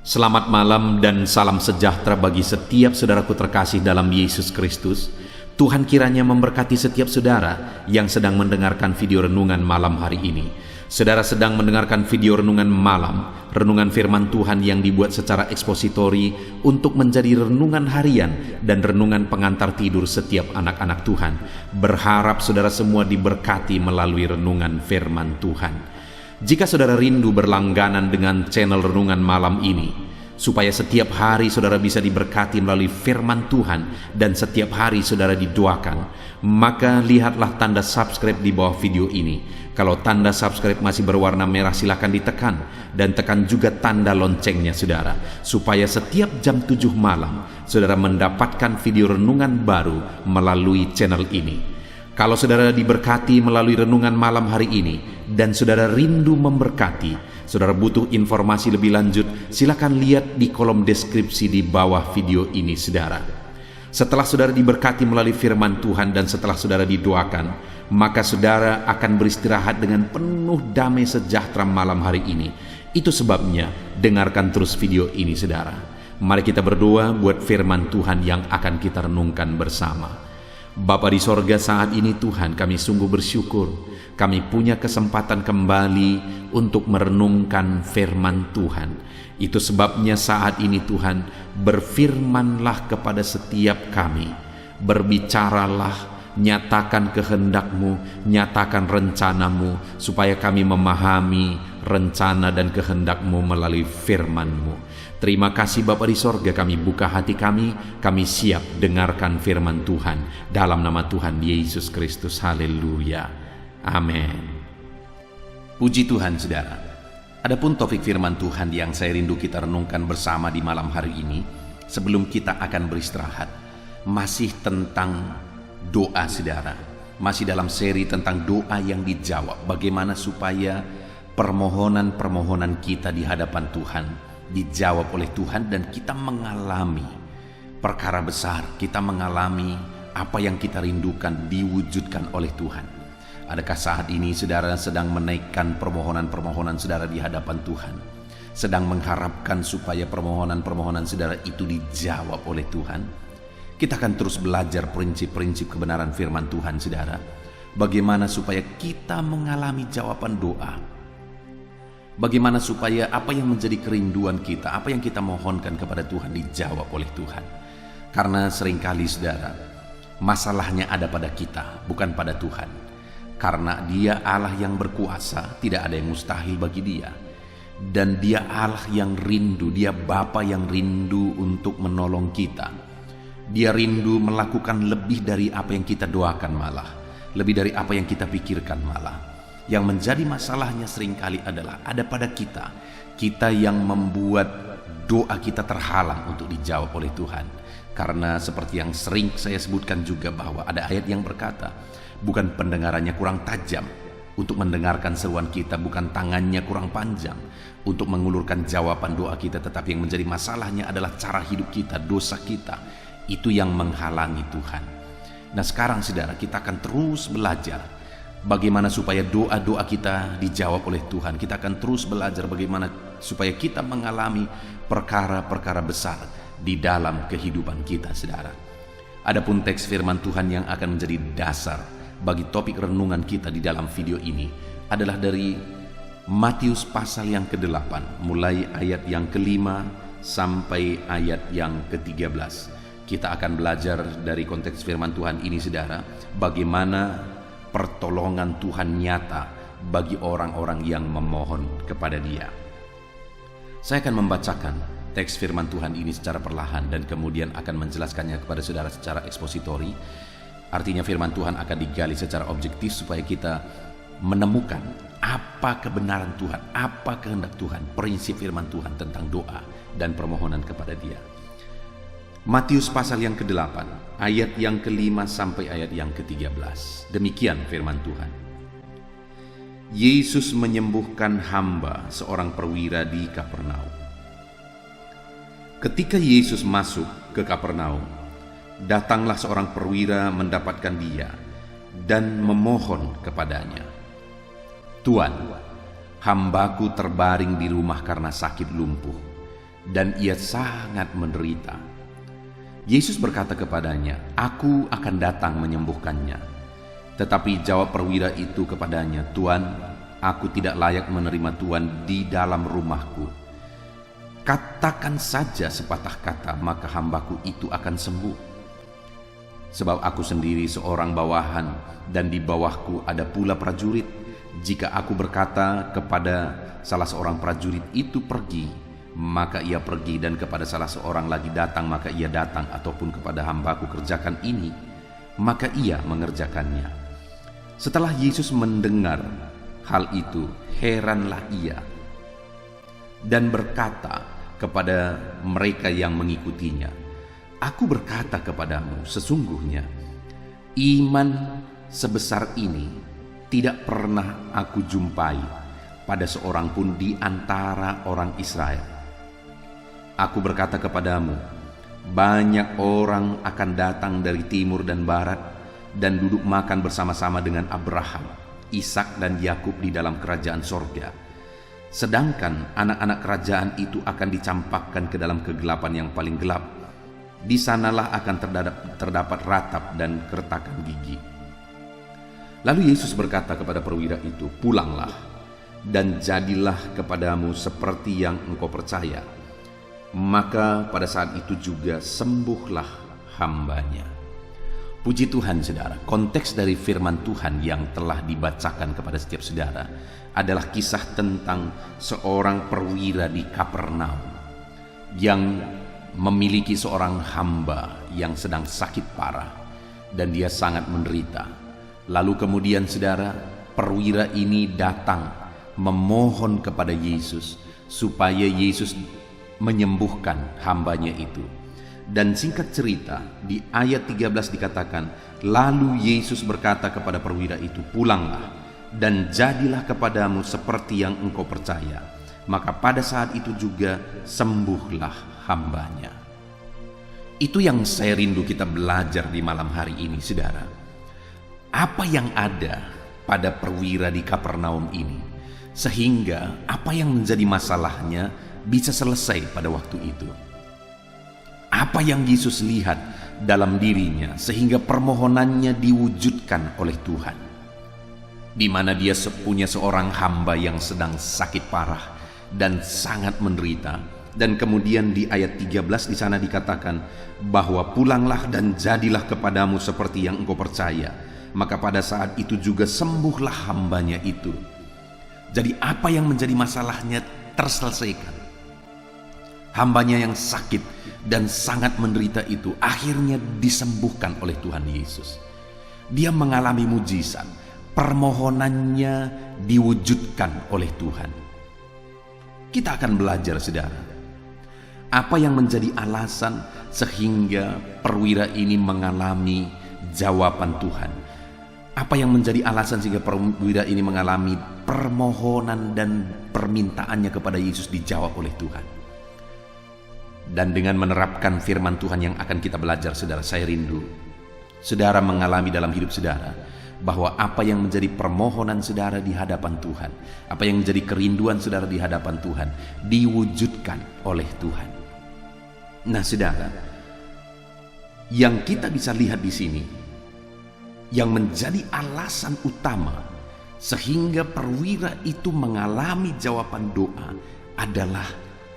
Selamat malam dan salam sejahtera bagi setiap saudaraku terkasih dalam Yesus Kristus. Tuhan kiranya memberkati setiap saudara yang sedang mendengarkan video renungan malam hari ini. Saudara sedang mendengarkan video renungan malam, renungan firman Tuhan yang dibuat secara ekspositori untuk menjadi renungan harian dan renungan pengantar tidur setiap anak-anak Tuhan. Berharap saudara semua diberkati melalui renungan firman Tuhan. Jika saudara rindu berlangganan dengan channel renungan malam ini, supaya setiap hari saudara bisa diberkati melalui firman Tuhan dan setiap hari saudara didoakan, maka lihatlah tanda subscribe di bawah video ini. Kalau tanda subscribe masih berwarna merah, silakan ditekan dan tekan juga tanda loncengnya saudara, supaya setiap jam 7 malam saudara mendapatkan video renungan baru melalui channel ini. Kalau saudara diberkati melalui renungan malam hari ini dan saudara rindu memberkati, saudara butuh informasi lebih lanjut, silakan lihat di kolom deskripsi di bawah video ini saudara. Setelah saudara diberkati melalui firman Tuhan dan setelah saudara didoakan, maka saudara akan beristirahat dengan penuh damai sejahtera malam hari ini. Itu sebabnya dengarkan terus video ini saudara. Mari kita berdoa buat firman Tuhan yang akan kita renungkan bersama. Bapa di sorga, saat ini Tuhan kami sungguh bersyukur kami punya kesempatan kembali untuk merenungkan firman Tuhan. Itu sebabnya saat ini Tuhan, berfirmanlah kepada setiap kami, berbicaralah, nyatakan kehendak-Mu, nyatakan rencana-Mu, supaya kami memahami rencana dan kehendak-Mu melalui firman-Mu. Terima kasih Bapa di sorga, kami buka hati kami siap dengarkan firman Tuhan. Dalam nama Tuhan Yesus Kristus, haleluya, amin. Puji Tuhan saudara. Adapun topik firman Tuhan yang saya rindu kita renungkan bersama di malam hari ini, sebelum kita akan beristirahat, masih tentang doa saudara. Masih dalam seri tentang doa yang dijawab. Bagaimana supaya permohonan-permohonan kita di hadapan Tuhan dijawab oleh Tuhan dan kita mengalami perkara besar, kita mengalami apa yang kita rindukan diwujudkan oleh Tuhan. Adakah saat ini saudara sedang menaikkan permohonan-permohonan saudara di hadapan Tuhan, sedang mengharapkan supaya permohonan-permohonan saudara itu dijawab oleh Tuhan? Kita akan terus belajar prinsip-prinsip kebenaran firman Tuhan saudara. Bagaimana supaya kita mengalami jawaban doa. Bagaimana supaya apa yang menjadi kerinduan kita, apa yang kita mohonkan kepada Tuhan dijawab oleh Tuhan. Karena seringkali saudara, masalahnya ada pada kita, bukan pada Tuhan. Karena Dia Allah yang berkuasa, tidak ada yang mustahil bagi Dia. Dan Dia Allah yang rindu, Dia Bapa yang rindu untuk menolong kita. Dia rindu melakukan lebih dari apa yang kita doakan malah, lebih dari apa yang kita pikirkan malah. Yang menjadi masalahnya seringkali adalah ada pada kita. Kita yang membuat doa kita terhalang untuk dijawab oleh Tuhan. Karena seperti yang sering saya sebutkan juga bahwa ada ayat yang berkata, bukan pendengarannya kurang tajam untuk mendengarkan seruan kita, bukan tangannya kurang panjang untuk mengulurkan jawaban doa kita, tetapi yang menjadi masalahnya adalah cara hidup kita, dosa kita. Itu yang menghalangi Tuhan. Nah sekarang saudara, kita akan terus belajar bagaimana supaya doa-doa kita dijawab oleh Tuhan. Kita akan terus belajar bagaimana supaya kita mengalami perkara-perkara besar di dalam kehidupan kita, saudara. Adapun teks firman Tuhan yang akan menjadi dasar bagi topik renungan kita di dalam video ini adalah dari Matius pasal yang ke-8, mulai ayat yang ke-5 sampai ayat yang ke-13. Kita akan belajar dari konteks firman Tuhan ini, saudara, bagaimana pertolongan Tuhan nyata bagi orang-orang yang memohon kepada Dia. Saya akan membacakan teks firman Tuhan ini secara perlahan dan kemudian akan menjelaskannya kepada saudara secara ekspositori. Artinya firman Tuhan akan digali secara objektif supaya kita menemukan apa kebenaran Tuhan, apa kehendak Tuhan, prinsip firman Tuhan tentang doa dan permohonan kepada Dia. Matius pasal yang ke-8, ayat yang ke-5 sampai ayat yang ke-13. Demikian firman Tuhan. Yesus menyembuhkan hamba seorang perwira di Kapernaum. Ketika Yesus masuk ke Kapernaum, datanglah seorang perwira mendapatkan Dia dan memohon kepadanya, "Tuan, hambaku terbaring di rumah karena sakit lumpuh. dan ia sangat menderita. Yesus berkata kepadanya, "Aku akan datang menyembuhkannya." Tetapi jawab perwira itu kepadanya, "Tuan, aku tidak layak menerima Tuan di dalam rumahku. Katakan saja sepatah kata, maka hambaku itu akan sembuh. Sebab aku sendiri seorang bawahan, dan di bawahku ada pula prajurit. Jika aku berkata kepada salah seorang prajurit itu pergi, maka ia pergi, dan kepada salah seorang lagi datang, maka ia datang, ataupun kepada hambaku kerjakan ini, maka ia mengerjakannya." Setelah Yesus mendengar hal itu, heranlah ia dan berkata kepada mereka yang mengikutinya, "Aku berkata kepadamu, sesungguhnya iman sebesar ini tidak pernah aku jumpai pada seorang pun di antara orang Israel. Aku berkata kepadamu, banyak orang akan datang dari timur dan barat dan duduk makan bersama-sama dengan Abraham, Ishak dan Yakub di dalam kerajaan sorga. Sedangkan anak-anak kerajaan itu akan dicampakkan ke dalam kegelapan yang paling gelap. Di sanalah akan terdapat ratap dan keretakan gigi." Lalu Yesus berkata kepada perwira itu, "Pulanglah, dan jadilah kepadamu seperti yang engkau percaya." Maka pada saat itu juga sembuhlah hambanya. Puji Tuhan, saudara. Konteks dari firman Tuhan yang telah dibacakan kepada setiap saudara adalah kisah tentang seorang perwira di Kapernaum yang memiliki seorang hamba yang sedang sakit parah dan dia sangat menderita. Lalu kemudian, saudara, perwira ini datang memohon kepada Yesus supaya Yesus menyembuhkan hambanya itu. Dan singkat cerita, di ayat 13 dikatakan, "Lalu Yesus berkata kepada perwira itu, pulanglah, dan jadilah kepadamu seperti yang engkau percaya. Maka pada saat itu juga sembuhlah hambanya." Itu yang saya rindu kita belajar di malam hari ini, saudara. Apa yang ada pada perwira di Kapernaum ini, sehingga apa yang menjadi masalahnya bisa selesai pada waktu itu. Apa yang Yesus lihat dalam dirinya sehingga permohonannya diwujudkan oleh Tuhan, di mana dia punya seorang hamba yang sedang sakit parah dan sangat menderita. Dan kemudian di ayat 13 di sana dikatakan bahwa pulanglah dan jadilah kepadamu seperti yang engkau percaya. Maka pada saat itu juga sembuhlah hambanya itu. Jadi apa yang menjadi masalahnya terselesaikan. Hambanya yang sakit dan sangat menderita itu akhirnya disembuhkan oleh Tuhan Yesus. Dia mengalami mujizat, permohonannya diwujudkan oleh Tuhan. Kita akan belajar, saudara, apa yang menjadi alasan sehingga perwira ini mengalami jawaban Tuhan. Apa yang menjadi alasan sehingga perwira ini mengalami permohonan dan permintaannya kepada Yesus dijawab oleh Tuhan. Dan dengan menerapkan firman Tuhan yang akan kita belajar, saudara, saya rindu saudara mengalami dalam hidup saudara bahwa apa yang menjadi permohonan saudara di hadapan Tuhan, apa yang menjadi kerinduan saudara di hadapan Tuhan, diwujudkan oleh Tuhan. Nah, saudara, yang kita bisa lihat di sini, yang menjadi alasan utama sehingga perwira itu mengalami jawaban doa adalah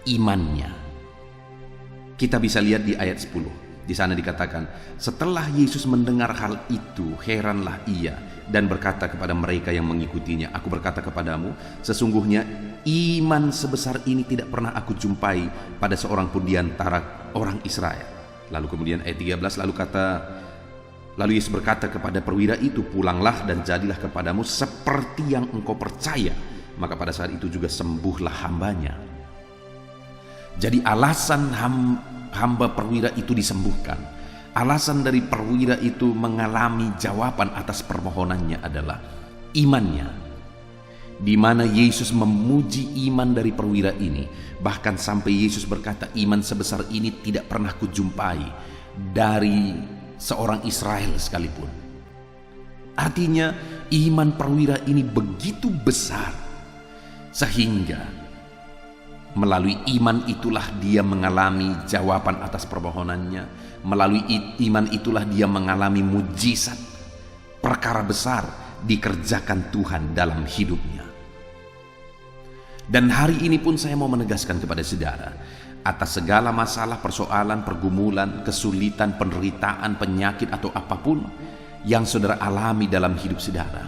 imannya. Kita bisa lihat di ayat 10. Di sana dikatakan, setelah Yesus mendengar hal itu, heranlah ia dan berkata kepada mereka yang mengikutinya, "Aku berkata kepadamu, sesungguhnya iman sebesar ini tidak pernah aku jumpai pada seorang pun di antara orang Israel." Lalu kemudian ayat 13 lalu Yesus berkata kepada perwira itu, "Pulanglah dan jadilah kepadamu seperti yang engkau percaya." Maka pada saat itu juga sembuhlah hambanya. Jadi alasan hamba perwira itu disembuhkan, alasan dari perwira itu mengalami jawaban atas permohonannya adalah imannya, di mana Yesus memuji iman dari perwira ini. Bahkan sampai Yesus berkata, iman sebesar ini tidak pernah kujumpai dari seorang Israel sekalipun. Artinya iman perwira ini begitu besar sehingga Melalui iman itulah dia mengalami jawaban atas permohonannya. Melalui iman itulah dia mengalami mujizat. Perkara besar dikerjakan Tuhan dalam hidupnya. Dan hari ini pun saya mau menegaskan kepada saudara, atas segala masalah, persoalan, pergumulan, kesulitan, penderitaan, penyakit atau apapun yang saudara alami dalam hidup saudara,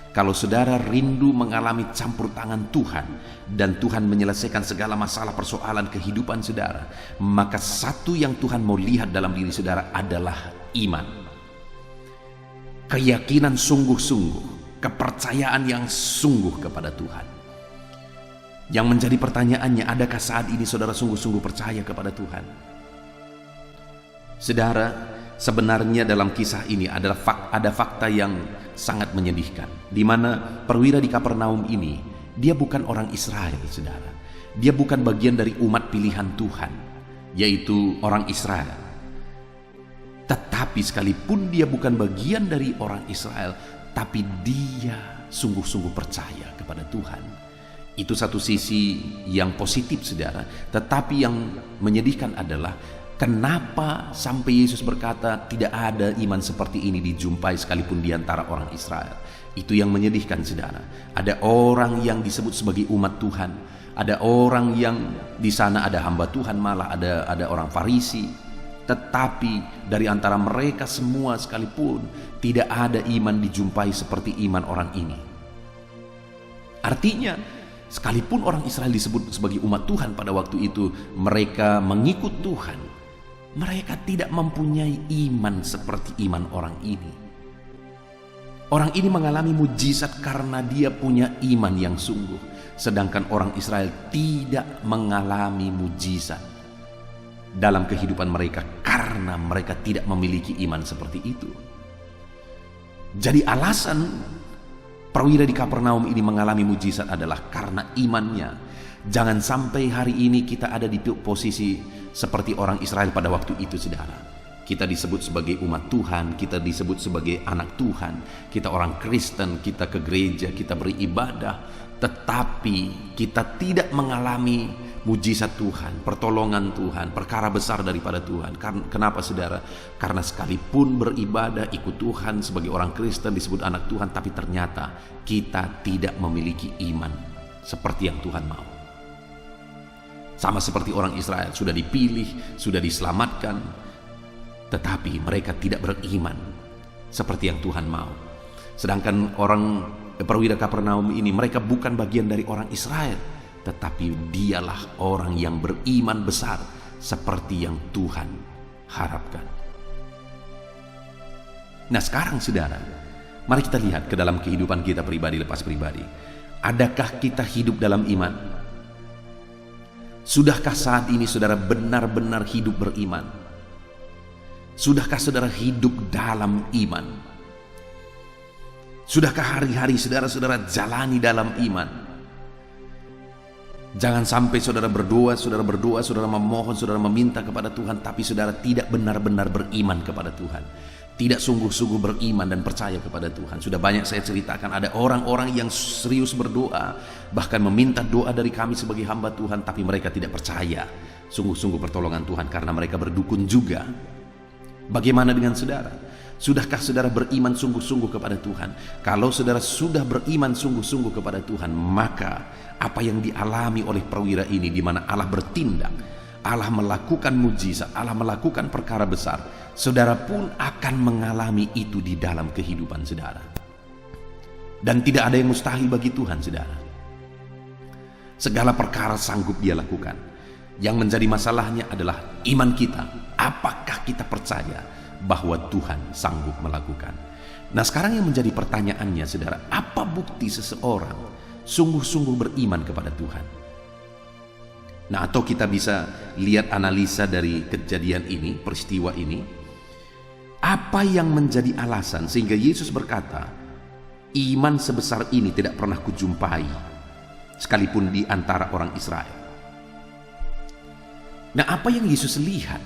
kalau saudara rindu mengalami campur tangan Tuhan dan Tuhan menyelesaikan segala masalah persoalan kehidupan saudara, maka satu yang Tuhan mau lihat dalam diri saudara adalah iman. Keyakinan sungguh-sungguh, kepercayaan yang sungguh kepada Tuhan. Yang menjadi pertanyaannya, adakah saat ini saudara sungguh-sungguh percaya kepada Tuhan? Saudara, sebenarnya dalam kisah ini ada fakta yang sangat menyedihkan, di mana perwira di Kapernaum ini, dia bukan orang Israel, saudara. Dia bukan bagian dari umat pilihan Tuhan, yaitu orang Israel. Tetapi sekalipun dia bukan bagian dari orang Israel, tapi dia sungguh-sungguh percaya kepada Tuhan. Itu satu sisi yang positif, saudara. Tetapi yang menyedihkan adalah kenapa sampai Yesus berkata tidak ada iman seperti ini dijumpai sekalipun di antara orang Israel. Itu yang menyedihkan, saudara. Ada orang yang disebut sebagai umat Tuhan. Ada orang yang di sana ada hamba Tuhan, malah ada orang Farisi. Tetapi dari antara mereka semua sekalipun tidak ada iman dijumpai seperti iman orang ini. Artinya, sekalipun orang Israel disebut sebagai umat Tuhan pada waktu itu, mereka mengikut Tuhan, mereka tidak mempunyai iman seperti iman orang ini. Orang ini mengalami mujizat karena dia punya iman yang sungguh, sedangkan orang Israel tidak mengalami mujizat dalam kehidupan mereka karena mereka tidak memiliki iman seperti itu. Jadi alasan perwira di Kapernaum ini mengalami mujizat adalah karena imannya. Jangan sampai hari ini kita ada di posisi seperti orang Israel pada waktu itu, saudara. Kita disebut sebagai umat Tuhan, kita disebut sebagai anak Tuhan, kita orang Kristen, kita ke gereja, kita beribadah, tetapi kita tidak mengalami mujizat Tuhan, pertolongan Tuhan, perkara besar daripada Tuhan. Kenapa, saudara? Karena sekalipun beribadah, ikut Tuhan, sebagai orang Kristen disebut anak Tuhan, tapi ternyata kita tidak memiliki iman seperti yang Tuhan mau. Sama seperti orang Israel, sudah dipilih, sudah diselamatkan, tetapi mereka tidak beriman seperti yang Tuhan mau. Sedangkan orang perwira Kapernaum ini, mereka bukan bagian dari orang Israel, tetapi dialah orang yang beriman besar seperti yang Tuhan harapkan. Nah sekarang, saudara, mari kita lihat ke dalam kehidupan kita pribadi lepas pribadi. Adakah kita hidup dalam iman? Sudahkah saat ini saudara benar-benar hidup beriman? Sudahkah saudara hidup dalam iman? Sudahkah hari-hari saudara-saudara jalani dalam iman? Jangan sampai saudara berdoa, saudara memohon, saudara meminta kepada Tuhan, tapi saudara tidak benar-benar beriman kepada Tuhan. Tidak sungguh-sungguh beriman dan percaya kepada Tuhan. Sudah banyak saya ceritakan, ada orang-orang yang serius berdoa, bahkan meminta doa dari kami sebagai hamba Tuhan, tapi mereka tidak percaya sungguh-sungguh pertolongan Tuhan karena mereka berdukun juga. Bagaimana dengan saudara? Sudahkah saudara beriman sungguh-sungguh kepada Tuhan? Kalau saudara sudah beriman sungguh-sungguh kepada Tuhan, maka apa yang dialami oleh perwira ini, di mana Allah bertindak, Allah melakukan mujizat, Allah melakukan perkara besar, saudara pun akan mengalami itu di dalam kehidupan saudara. Dan tidak ada yang mustahil bagi Tuhan, saudara. Segala perkara sanggup Dia lakukan. Yang menjadi masalahnya adalah iman kita. Apakah kita percaya bahwa Tuhan sanggup melakukan? Nah sekarang yang menjadi pertanyaannya, saudara, apa bukti seseorang sungguh-sungguh beriman kepada Tuhan? Nah, atau kita bisa lihat analisa dari kejadian ini, peristiwa ini. Apa yang menjadi alasan sehingga Yesus berkata, iman sebesar ini tidak pernah kujumpai sekalipun di antara orang Israel. Nah, apa yang Yesus lihat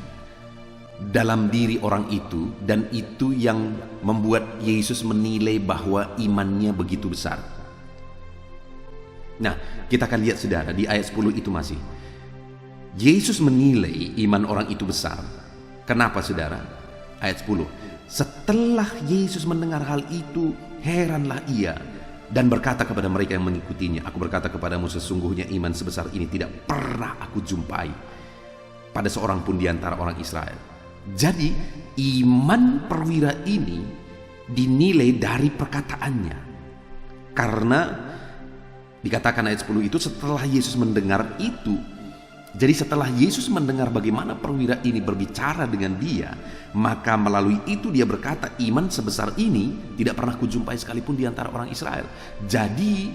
dalam diri orang itu, dan itu yang membuat Yesus menilai bahwa imannya begitu besar? Nah, kita akan lihat, saudara, di ayat 10 itu masih. Yesus menilai iman orang itu besar. Kenapa saudara? Ayat 10. Setelah Yesus mendengar hal itu, heranlah ia dan berkata kepada mereka yang mengikutinya, aku berkata kepadamu, sesungguhnya iman sebesar ini tidak pernah aku jumpai pada seorang pun di antara orang Israel. Jadi iman perwira ini dinilai dari perkataannya. Karena dikatakan ayat 10 itu setelah Yesus mendengar itu. Jadi setelah Yesus mendengar bagaimana perwira ini berbicara dengan dia, maka melalui itu dia berkata, iman sebesar ini tidak pernah kujumpai sekalipun di antara orang Israel. Jadi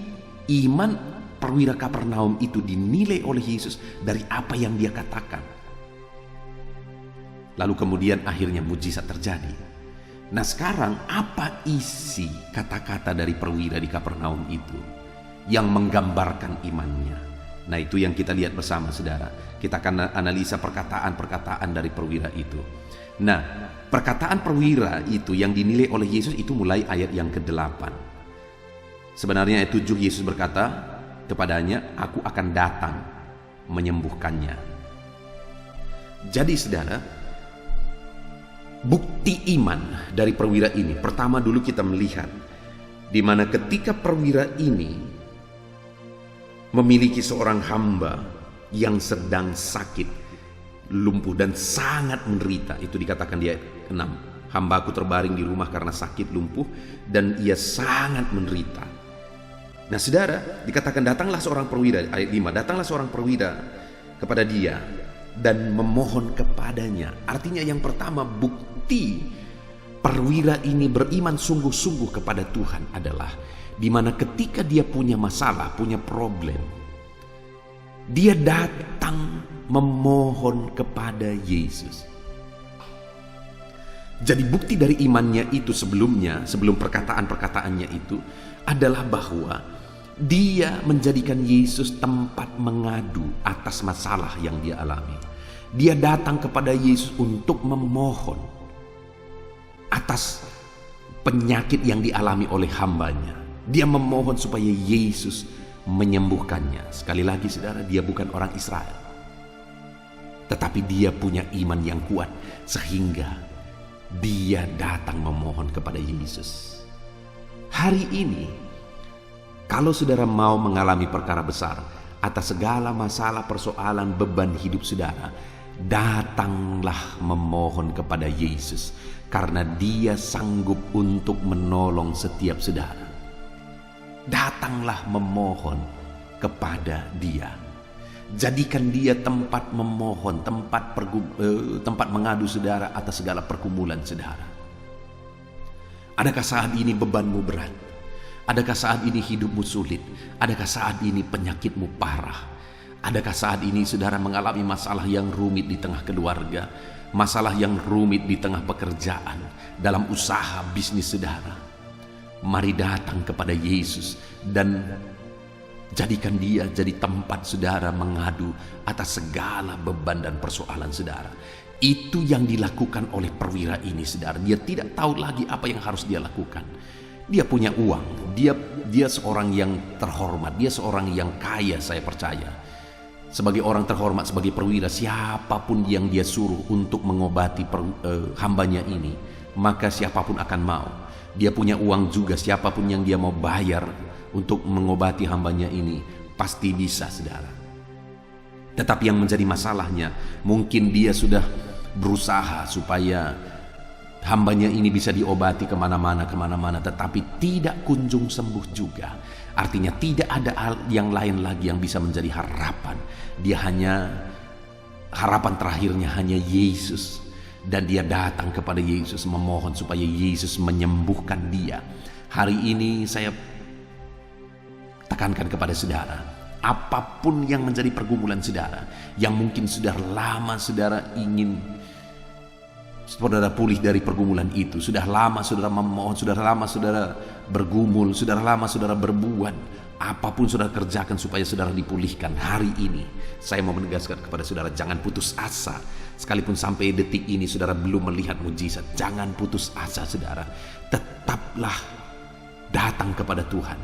iman perwira Kapernaum itu dinilai oleh Yesus dari apa yang dia katakan. Lalu kemudian akhirnya mujizat terjadi. Nah sekarang apa isi kata-kata dari perwira di Kapernaum itu yang menggambarkan imannya? Nah itu yang kita lihat bersama saudara. Kita akan analisa perkataan-perkataan dari perwira itu. Nah perkataan perwira itu yang dinilai oleh Yesus itu mulai ayat yang ke-8. Sebenarnya ayat 7 Yesus berkata kepadanya, aku akan datang menyembuhkannya. Jadi saudara, bukti iman dari perwira ini, pertama dulu kita melihat di mana ketika perwira ini memiliki seorang hamba yang sedang sakit, lumpuh dan sangat menderita. Itu dikatakan di ayat 6. Hambaku terbaring di rumah karena sakit, lumpuh, dan ia sangat menderita. Nah saudara, dikatakan datanglah seorang perwira, ayat 5, datanglah seorang perwira kepada dia dan memohon kepadanya. Artinya yang pertama, bukti perwira ini beriman sungguh-sungguh kepada Tuhan adalah di mana ketika dia punya masalah, punya problem, dia datang memohon kepada Yesus. Jadi bukti dari imannya itu sebelumnya, sebelum perkataan-perkataannya itu adalah bahwa dia menjadikan Yesus tempat mengadu atas masalah yang dia alami. Dia datang kepada Yesus untuk memohon atas penyakit yang dialami oleh hambanya. Dia memohon supaya Yesus menyembuhkannya. Sekali lagi saudara, dia bukan orang Israel, tetapi dia punya iman yang kuat sehingga dia datang memohon kepada Yesus. Hari ini kalau saudara mau mengalami perkara besar atas segala masalah, persoalan, beban hidup saudara, datanglah memohon kepada Yesus karena dia sanggup untuk menolong setiap saudara. Datanglah memohon kepada dia. Jadikan dia tempat memohon, tempat mengadu saudara atas segala pergumulan saudara. Adakah saat ini bebanmu berat? Adakah saat ini hidupmu sulit? Adakah saat ini penyakitmu parah? Adakah saat ini saudara mengalami masalah yang rumit di tengah keluarga? Masalah yang rumit di tengah pekerjaan, dalam usaha bisnis saudara? Mari datang kepada Yesus dan jadikan dia jadi tempat saudara mengadu atas segala beban dan persoalan saudara. Itu yang dilakukan oleh perwira ini saudara. Dia tidak tahu lagi apa yang harus dia lakukan. Dia punya uang, dia seorang yang terhormat, dia seorang yang kaya, saya percaya. Sebagai orang terhormat, sebagai perwira, siapapun yang dia suruh untuk mengobati hambanya ini, maka siapapun akan mau. Dia punya uang juga, siapapun yang dia mau bayar untuk mengobati hambanya ini pasti bisa saudara. Tetapi yang menjadi masalahnya, mungkin dia sudah berusaha supaya hambanya ini bisa diobati kemana-mana, tetapi tidak kunjung sembuh juga. Artinya tidak ada hal yang lain lagi yang bisa menjadi harapan. Dia harapan terakhirnya hanya Yesus. Dan dia datang kepada Yesus memohon supaya Yesus menyembuhkan dia. Hari ini saya tekankan kepada saudara, apapun yang menjadi pergumulan saudara, yang mungkin sudah lama saudara ingin saudara pulih dari pergumulan itu, sudah lama saudara memohon, sudah lama saudara bergumul, sudah lama saudara berbuat, apapun saudara kerjakan supaya saudara dipulihkan. Hari ini saya mau menegaskan kepada saudara, jangan putus asa. Sekalipun sampai detik ini saudara belum melihat mujizat, jangan putus asa saudara. Tetaplah datang kepada Tuhan,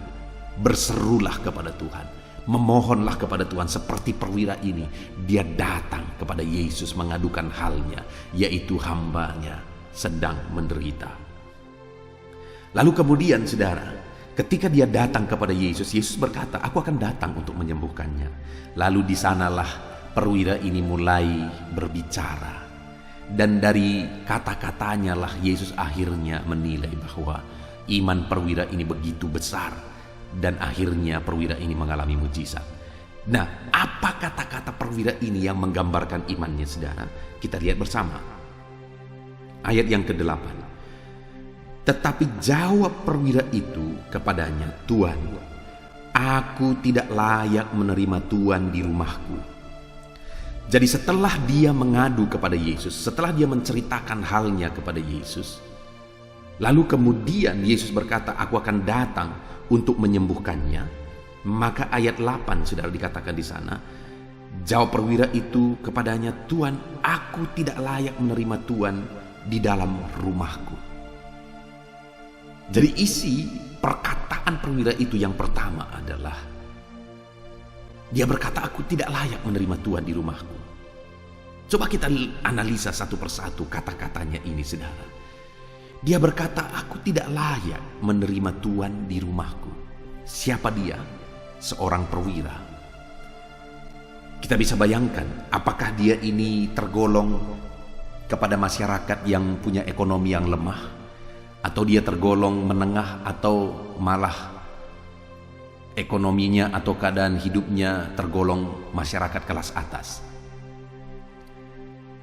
berserulah kepada Tuhan, Memohonlah kepada Tuhan seperti perwira ini. Dia datang kepada Yesus mengadukan halnya, yaitu hambanya sedang menderita. Lalu kemudian saudara, ketika dia datang kepada Yesus, Yesus berkata, aku akan datang untuk menyembuhkannya. Lalu di sanalah perwira ini mulai berbicara. Dan dari kata-katanya lah Yesus akhirnya menilai bahwa iman perwira ini begitu besar. Dan akhirnya perwira ini mengalami mujizat. Nah, apa kata-kata perwira ini yang menggambarkan imannya saudara? Kita lihat bersama. Ayat yang ke-8. Tetapi jawab perwira itu kepadanya, Tuhan, aku tidak layak menerima Tuhan di rumahku. Jadi setelah dia mengadu kepada Yesus, setelah dia menceritakan halnya kepada Yesus, lalu kemudian Yesus berkata, aku akan datang untuk menyembuhkannya. Maka ayat 8 saudara dikatakan di sana, jawab perwira itu kepadanya, Tuhan, aku tidak layak menerima Tuhan di dalam rumahku. Jadi isi perkataan perwira itu yang pertama adalah dia berkata, aku tidak layak menerima Tuhan di rumahku. Coba kita analisa satu persatu kata-katanya ini saudara. Dia berkata, aku tidak layak menerima Tuhan di rumahku. Siapa dia? Seorang perwira. Kita bisa bayangkan, apakah dia ini tergolong kepada masyarakat yang punya ekonomi yang lemah, atau dia tergolong menengah, atau malah ekonominya atau keadaan hidupnya tergolong masyarakat kelas atas.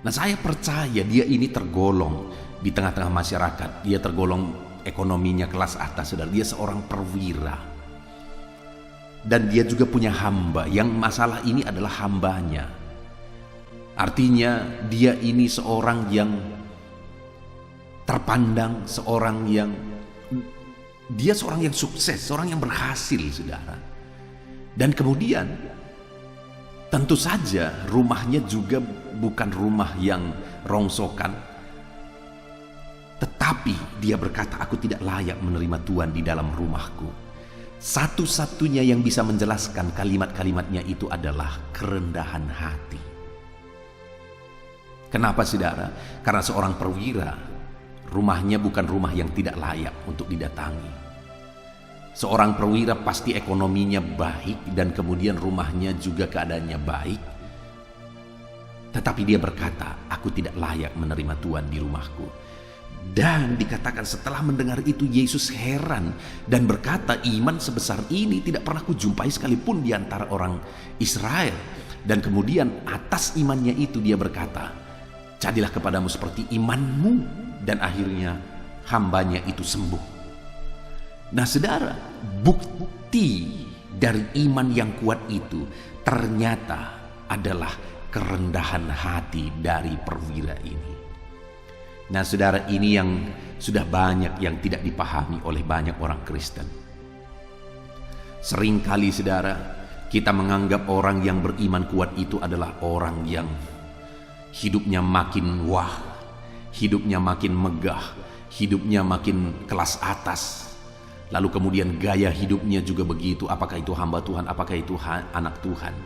Nah, saya percaya dia ini tergolong di tengah-tengah masyarakat. Dia tergolong ekonominya kelas atas, saudara. Dia seorang perwira. Dan dia juga punya hamba. Yang masalah ini adalah hambanya. Artinya dia ini seorang yang terpandang, seorang yang sukses, seorang yang berhasil, saudara. Dan kemudian tentu saja rumahnya juga bukan rumah yang rongsokan. Tetapi dia berkata, aku tidak layak menerima Tuhan di dalam rumahku. Satu-satunya yang bisa menjelaskan kalimat-kalimatnya itu adalah kerendahan hati. Kenapa saudara? Karena seorang perwira, rumahnya bukan rumah yang tidak layak untuk didatangi. Seorang perwira pasti ekonominya baik dan kemudian rumahnya juga keadaannya baik. Tetapi dia berkata, aku tidak layak menerima Tuhan di rumahku. Dan dikatakan setelah mendengar itu Yesus heran dan berkata, iman sebesar ini tidak pernah kujumpai sekalipun di antara orang Israel. Dan kemudian atas imannya itu dia berkata, jadilah kepadamu seperti imanmu. Dan akhirnya hambanya itu sembuh. Nah saudara, bukti dari iman yang kuat itu ternyata adalah kerendahan hati dari perwira ini. Nah saudara, ini yang sudah banyak yang tidak dipahami oleh banyak orang Kristen. Seringkali saudara, kita menganggap orang yang beriman kuat itu adalah orang yang hidupnya makin wah, hidupnya makin megah, hidupnya makin kelas atas. Lalu kemudian gaya hidupnya juga begitu. Apakah itu hamba Tuhan? Apakah itu anak Tuhan?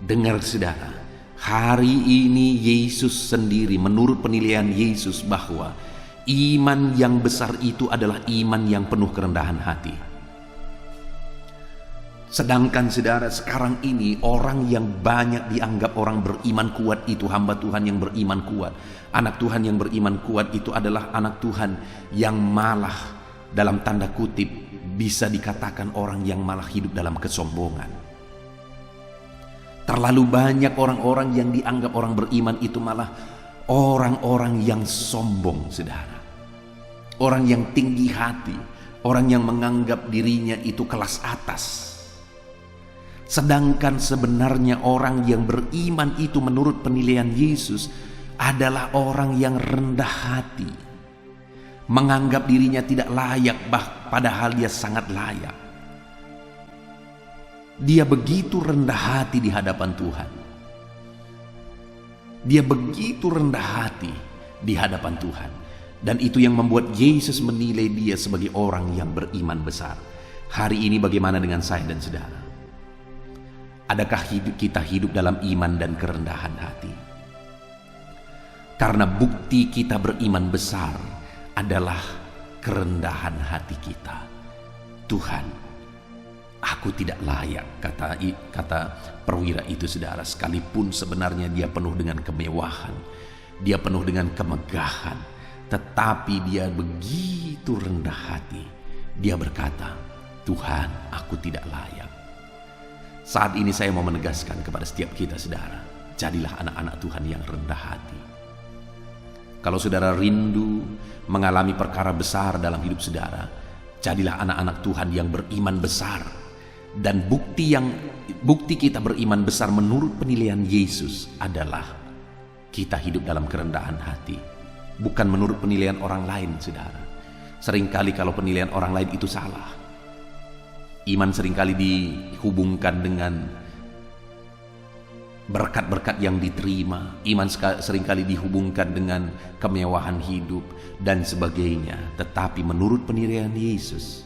Dengar saudara, hari ini Yesus sendiri menurut penilaian Yesus bahwa iman yang besar itu adalah iman yang penuh kerendahan hati. Sedangkan saudara, sekarang ini orang yang banyak dianggap orang beriman kuat itu hamba Tuhan yang beriman kuat, anak Tuhan yang beriman kuat itu adalah anak Tuhan yang malah dalam tanda kutip bisa dikatakan orang yang malah hidup dalam kesombongan. Terlalu banyak orang-orang yang dianggap orang beriman itu malah orang-orang yang sombong, saudara. Orang yang tinggi hati, orang yang menganggap dirinya itu kelas atas. Sedangkan sebenarnya orang yang beriman itu menurut penilaian Yesus adalah orang yang rendah hati, menganggap dirinya tidak layak, padahal dia sangat layak. Dia begitu rendah hati di hadapan Tuhan. Dia begitu rendah hati di hadapan Tuhan. Dan itu yang membuat Yesus menilai dia sebagai orang yang beriman besar. Hari ini bagaimana dengan saya dan saudara? Adakah kita hidup dalam iman dan kerendahan hati? Karena bukti kita beriman besar adalah kerendahan hati kita. Tuhan, aku tidak layak, kata perwira itu, saudara, sekalipun sebenarnya dia penuh dengan kemewahan, dia penuh dengan kemegahan, tetapi dia begitu rendah hati. Dia berkata, Tuhan, aku tidak layak. Saat ini saya mau menegaskan kepada setiap kita, saudara, jadilah anak-anak Tuhan yang rendah hati. Kalau saudara rindu mengalami perkara besar dalam hidup saudara, jadilah anak-anak Tuhan yang beriman besar. Dan bukti kita beriman besar menurut penilaian Yesus adalah kita hidup dalam kerendahan hati, bukan menurut penilaian orang lain, saudara. Seringkali kalau penilaian orang lain itu salah. Iman seringkali dihubungkan dengan berkat-berkat yang diterima. Iman seringkali dihubungkan dengan kemewahan hidup dan sebagainya. Tetapi menurut penilaian Yesus,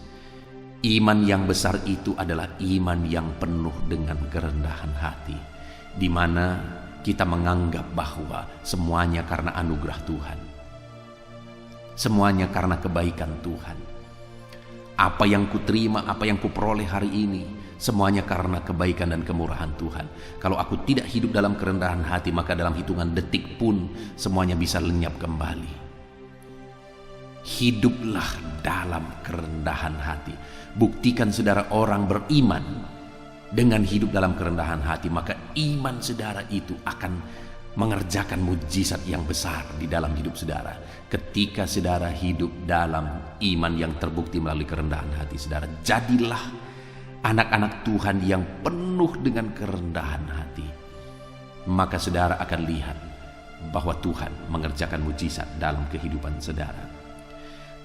iman yang besar itu adalah iman yang penuh dengan kerendahan hati, di mana kita menganggap bahwa semuanya karena anugerah Tuhan, semuanya karena kebaikan Tuhan. Apa yang kuterima, apa yang kuperoleh hari ini, semuanya karena kebaikan dan kemurahan Tuhan. Kalau aku tidak hidup dalam kerendahan hati, maka dalam hitungan detik pun semuanya bisa lenyap kembali. Hiduplah dalam kerendahan hati. Buktikan saudara orang beriman dengan hidup dalam kerendahan hati, maka iman saudara itu akan mengerjakan mujizat yang besar di dalam hidup saudara. Ketika saudara hidup dalam iman yang terbukti melalui kerendahan hati saudara, jadilah anak-anak Tuhan yang penuh dengan kerendahan hati. Maka saudara akan lihat bahwa Tuhan mengerjakan mujizat dalam kehidupan saudara.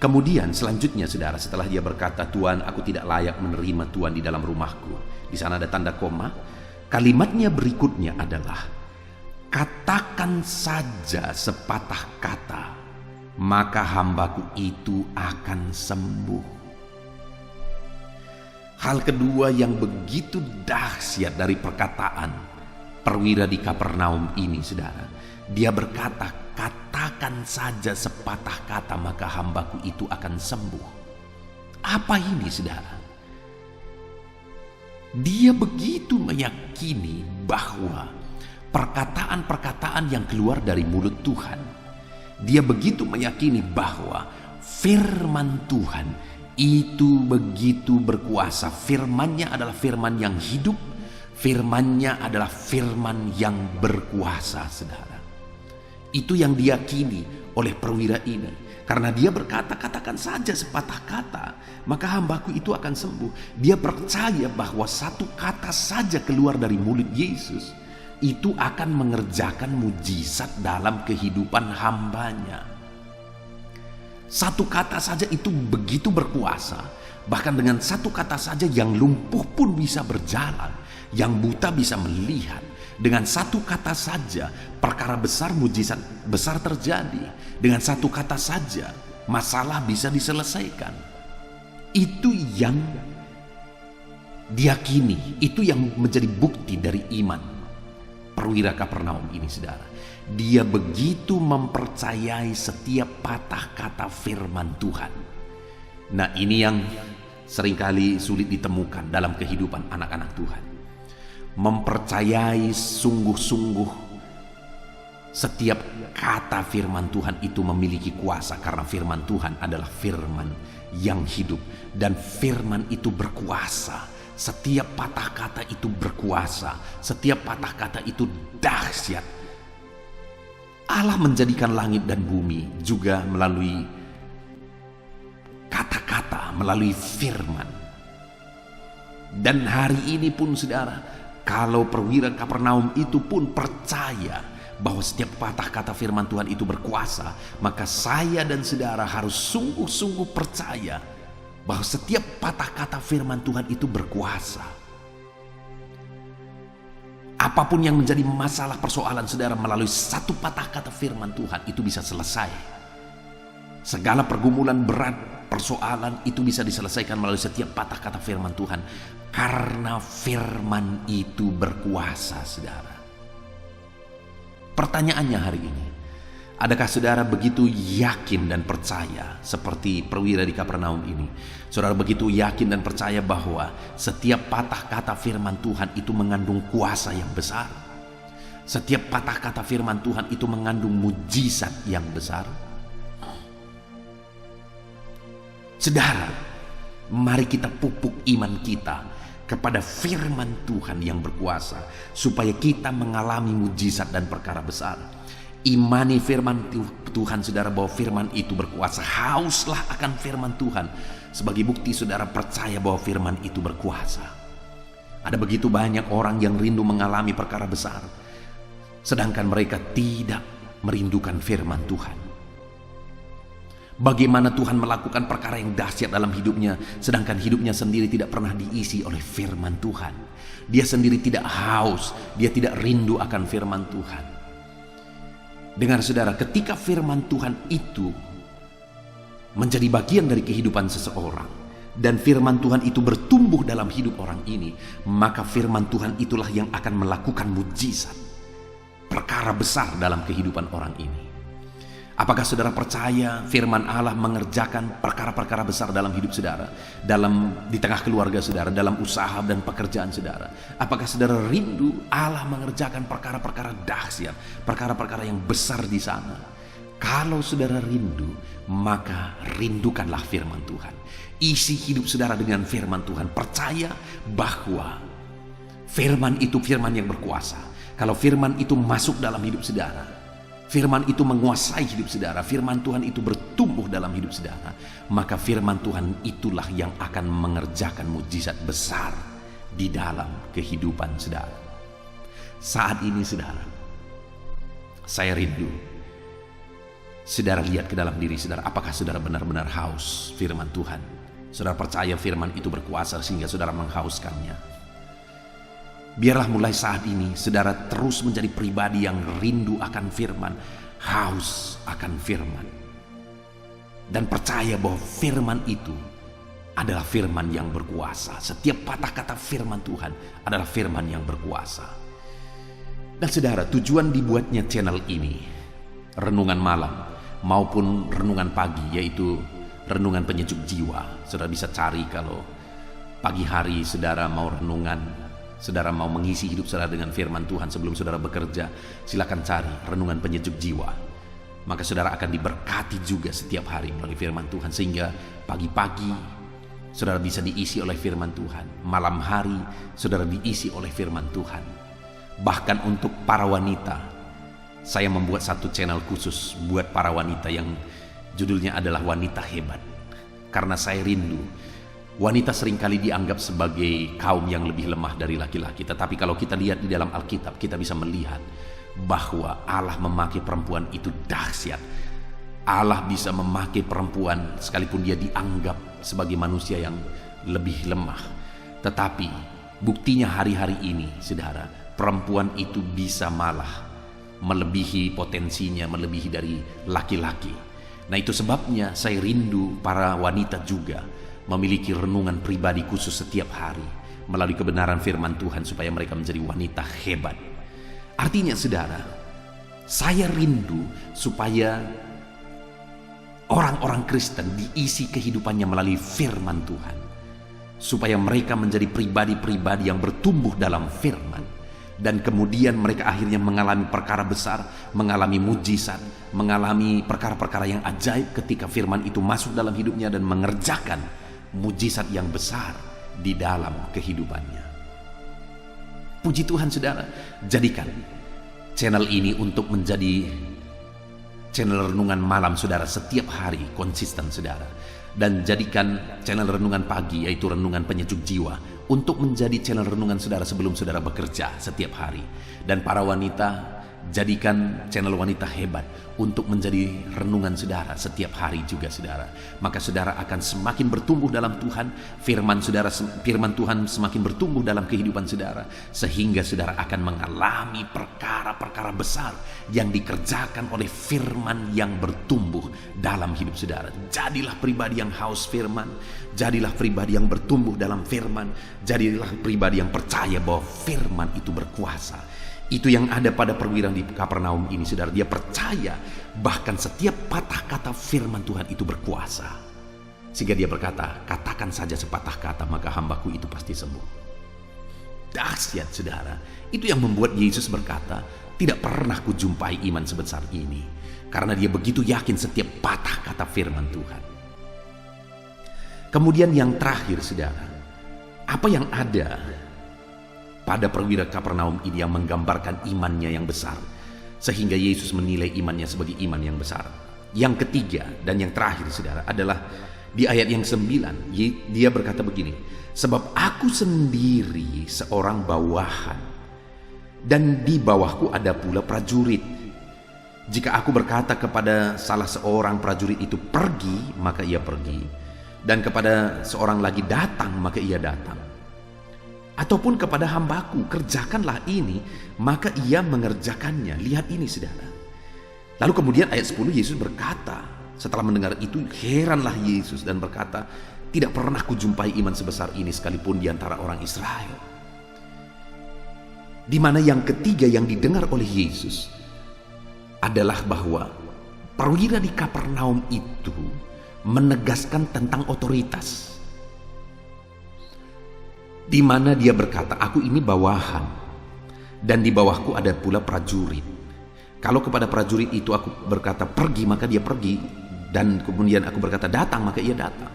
Kemudian selanjutnya saudara, setelah dia berkata, Tuhan, aku tidak layak menerima Tuhan di dalam rumahku, di sana ada tanda koma. Kalimatnya berikutnya adalah, katakan saja sepatah kata, maka hambaku itu akan sembuh. Hal kedua yang begitu dahsyat dari perkataan perwira di Kapernaum ini, saudara, dia berkata, katakan saja sepatah kata, maka hambaku itu akan sembuh. Apa ini, saudara? Dia begitu meyakini bahwa perkataan-perkataan yang keluar dari mulut Tuhan, dia begitu meyakini bahwa firman Tuhan itu begitu berkuasa. Firman-Nya adalah firman yang hidup, firman-Nya adalah firman yang berkuasa, saudara. Itu yang diyakini oleh perwira ini. Karena dia berkata, katakan saja sepatah kata, maka hambaku itu akan sembuh. Dia percaya bahwa satu kata saja keluar dari mulut Yesus itu akan mengerjakan mujizat dalam kehidupan hambanya. Satu kata saja itu begitu berkuasa. Bahkan dengan satu kata saja yang lumpuh pun bisa berjalan, yang buta bisa melihat. Dengan satu kata saja perkara besar, mujizat besar terjadi. Dengan satu kata saja masalah bisa diselesaikan. Itu yang diyakini, itu yang menjadi bukti dari iman perwira Kapernaum ini, saudara. Dia begitu mempercayai setiap patah kata firman Tuhan. Nah, ini yang seringkali sulit ditemukan dalam kehidupan anak-anak Tuhan. Mempercayai sungguh-sungguh setiap kata firman Tuhan itu memiliki kuasa, karena firman Tuhan adalah firman yang hidup dan firman itu berkuasa. Setiap patah kata itu berkuasa, setiap patah kata itu dahsyat. Allah menjadikan langit dan bumi juga melalui kata-kata, melalui firman. Dan hari ini pun, saudara, kalau perwira Kapernaum itu pun percaya bahwa setiap patah kata firman Tuhan itu berkuasa, maka saya dan saudara harus sungguh-sungguh percaya bahwa setiap patah kata firman Tuhan itu berkuasa. Apapun yang menjadi masalah persoalan saudara, melalui satu patah kata firman Tuhan itu bisa selesai. Segala pergumulan berat, persoalan itu bisa diselesaikan melalui setiap patah kata firman Tuhan. Karena firman itu berkuasa, saudara. Pertanyaannya hari ini, adakah saudara begitu yakin dan percaya seperti perwira di Kapernaum ini? Saudara begitu yakin dan percaya bahwa setiap patah kata firman Tuhan itu mengandung kuasa yang besar? Setiap patah kata firman Tuhan itu mengandung mujizat yang besar? Saudara, mari kita pupuk iman kita kepada firman Tuhan yang berkuasa, supaya kita mengalami mujizat dan perkara besar. Imani firman Tuhan, saudara, bahwa firman itu berkuasa. Hauslah akan firman Tuhan. Sebagai bukti saudara percaya bahwa firman itu berkuasa. Ada begitu banyak orang yang rindu mengalami perkara besar, sedangkan mereka tidak merindukan firman Tuhan. Bagaimana Tuhan melakukan perkara yang dahsyat dalam hidupnya, sedangkan hidupnya sendiri tidak pernah diisi oleh firman Tuhan. Dia sendiri tidak haus, dia tidak rindu akan firman Tuhan. Dengar saudara, ketika firman Tuhan itu menjadi bagian dari kehidupan seseorang, dan firman Tuhan itu bertumbuh dalam hidup orang ini, maka firman Tuhan itulah yang akan melakukan mujizat, perkara besar dalam kehidupan orang ini. Apakah saudara percaya firman Allah mengerjakan perkara-perkara besar dalam hidup saudara, di tengah keluarga saudara, dalam usaha dan pekerjaan saudara? Apakah saudara rindu Allah mengerjakan perkara-perkara dahsyat, perkara-perkara yang besar di sana? Kalau saudara rindu, maka rindukanlah firman Tuhan. Isi hidup saudara dengan firman Tuhan. Percaya bahwa firman itu firman yang berkuasa. Kalau firman itu masuk dalam hidup saudara, firman itu menguasai hidup saudara, firman Tuhan itu bertumbuh dalam hidup saudara, maka firman Tuhan itulah yang akan mengerjakan mujizat besar di dalam kehidupan saudara. Saat ini saudara, saya rindu saudara lihat ke dalam diri saudara. Apakah saudara benar-benar haus firman Tuhan? Saudara percaya firman itu berkuasa sehingga saudara menghauskannya? Biarlah mulai saat ini saudara terus menjadi pribadi yang rindu akan firman, haus akan firman, dan percaya bahwa firman itu adalah firman yang berkuasa. Setiap patah kata firman Tuhan adalah firman yang berkuasa. Dan saudara, tujuan dibuatnya channel ini, renungan malam maupun renungan pagi, yaitu renungan penyejuk jiwa. Saudara bisa cari kalau pagi hari saudara mau renungan, saudara mau mengisi hidup saudara dengan firman Tuhan sebelum saudara bekerja, silakan cari renungan penyejuk jiwa. Maka saudara akan diberkati juga setiap hari melalui firman Tuhan, sehingga pagi-pagi saudara bisa diisi oleh firman Tuhan, malam hari saudara diisi oleh firman Tuhan. Bahkan untuk para wanita, saya membuat satu channel khusus buat para wanita yang judulnya adalah Wanita Hebat. Karena saya rindu, wanita seringkali dianggap sebagai kaum yang lebih lemah dari laki-laki. Tetapi kalau kita lihat di dalam Alkitab, kita bisa melihat bahwa Allah memakai perempuan itu dahsyat. Allah bisa memakai perempuan sekalipun dia dianggap sebagai manusia yang lebih lemah. Tetapi buktinya hari-hari ini, saudara, perempuan itu bisa malah melebihi potensinya, melebihi dari laki-laki. Nah, itu sebabnya saya rindu para wanita juga memiliki renungan pribadi khusus setiap hari melalui kebenaran firman Tuhan, supaya mereka menjadi wanita hebat. Artinya saudara, saya rindu supaya orang-orang Kristen diisi kehidupannya melalui firman Tuhan, supaya mereka menjadi pribadi-pribadi yang bertumbuh dalam firman, dan kemudian mereka akhirnya mengalami perkara besar, mengalami mujizat, mengalami perkara-perkara yang ajaib ketika firman itu masuk dalam hidupnya dan mengerjakan mujizat yang besar di dalam kehidupannya. Puji Tuhan saudara, jadikan channel ini untuk menjadi channel renungan malam saudara setiap hari, konsisten saudara. Dan jadikan channel renungan pagi, yaitu renungan penyejuk jiwa, untuk menjadi channel renungan saudara sebelum saudara bekerja setiap hari. Dan para wanita, Jadikan channel Wanita Hebat untuk menjadi renungan saudara setiap hari juga saudara. Maka saudara akan semakin bertumbuh dalam Tuhan. Firman Tuhan semakin bertumbuh dalam kehidupan saudara. Sehingga saudara akan mengalami perkara-perkara besar yang dikerjakan oleh firman yang bertumbuh dalam hidup saudara. Jadilah pribadi yang haus firman. Jadilah pribadi yang bertumbuh dalam firman. Jadilah pribadi yang percaya bahwa firman itu berkuasa. Itu yang ada pada perwira di Kapernaum ini, saudara. Dia percaya bahkan setiap patah kata firman Tuhan itu berkuasa. Sehingga dia berkata, katakan saja sepatah kata, maka hambaku itu pasti sembuh. Dahsyat, saudara. Itu yang membuat Yesus berkata, tidak pernah kujumpai iman sebesar ini. Karena dia begitu yakin setiap patah kata firman Tuhan. Kemudian yang terakhir, saudara. Apa yang ada pada perwira Kapernaum ini yang menggambarkan imannya yang besar, sehingga Yesus menilai imannya sebagai iman yang besar. Yang ketiga dan yang terakhir, saudara, adalah di ayat yang 9. Dia berkata begini, sebab aku sendiri seorang bawahan, dan di bawahku ada pula prajurit. Jika aku berkata kepada salah seorang prajurit itu pergi, maka ia pergi, dan kepada seorang lagi datang, maka ia datang. Ataupun kepada hambaku, kerjakanlah ini, maka ia mengerjakannya. Lihat ini, saudara. Lalu kemudian ayat 10 Yesus berkata, setelah mendengar itu heranlah Yesus dan berkata, tidak pernah kujumpai iman sebesar ini sekalipun di antara orang Israel. Di mana yang ketiga yang didengar oleh Yesus adalah bahwa perwira di Kapernaum itu menegaskan tentang otoritas. Di mana dia berkata, aku ini bawahan, dan di bawahku ada pula prajurit. Kalau kepada prajurit itu aku berkata pergi, maka dia pergi, dan kemudian aku berkata datang, maka ia datang.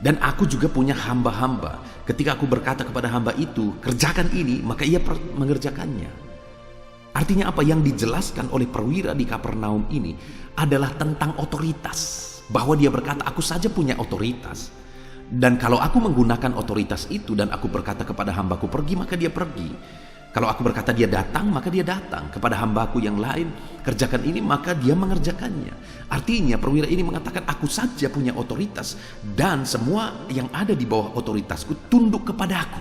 Dan aku juga punya hamba-hamba. Ketika aku berkata kepada hamba itu kerjakan ini, maka ia mengerjakannya. Artinya apa yang dijelaskan oleh perwira di Kapernaum ini adalah tentang otoritas, bahwa dia berkata aku saja punya otoritas. Dan kalau aku menggunakan otoritas itu dan aku berkata kepada hambaku pergi, maka dia pergi. Kalau aku berkata dia datang, maka dia datang. Kepada hambaku yang lain, kerjakan ini, maka dia mengerjakannya. Artinya perwira ini mengatakan aku saja punya otoritas dan semua yang ada di bawah otoritasku tunduk kepadaku.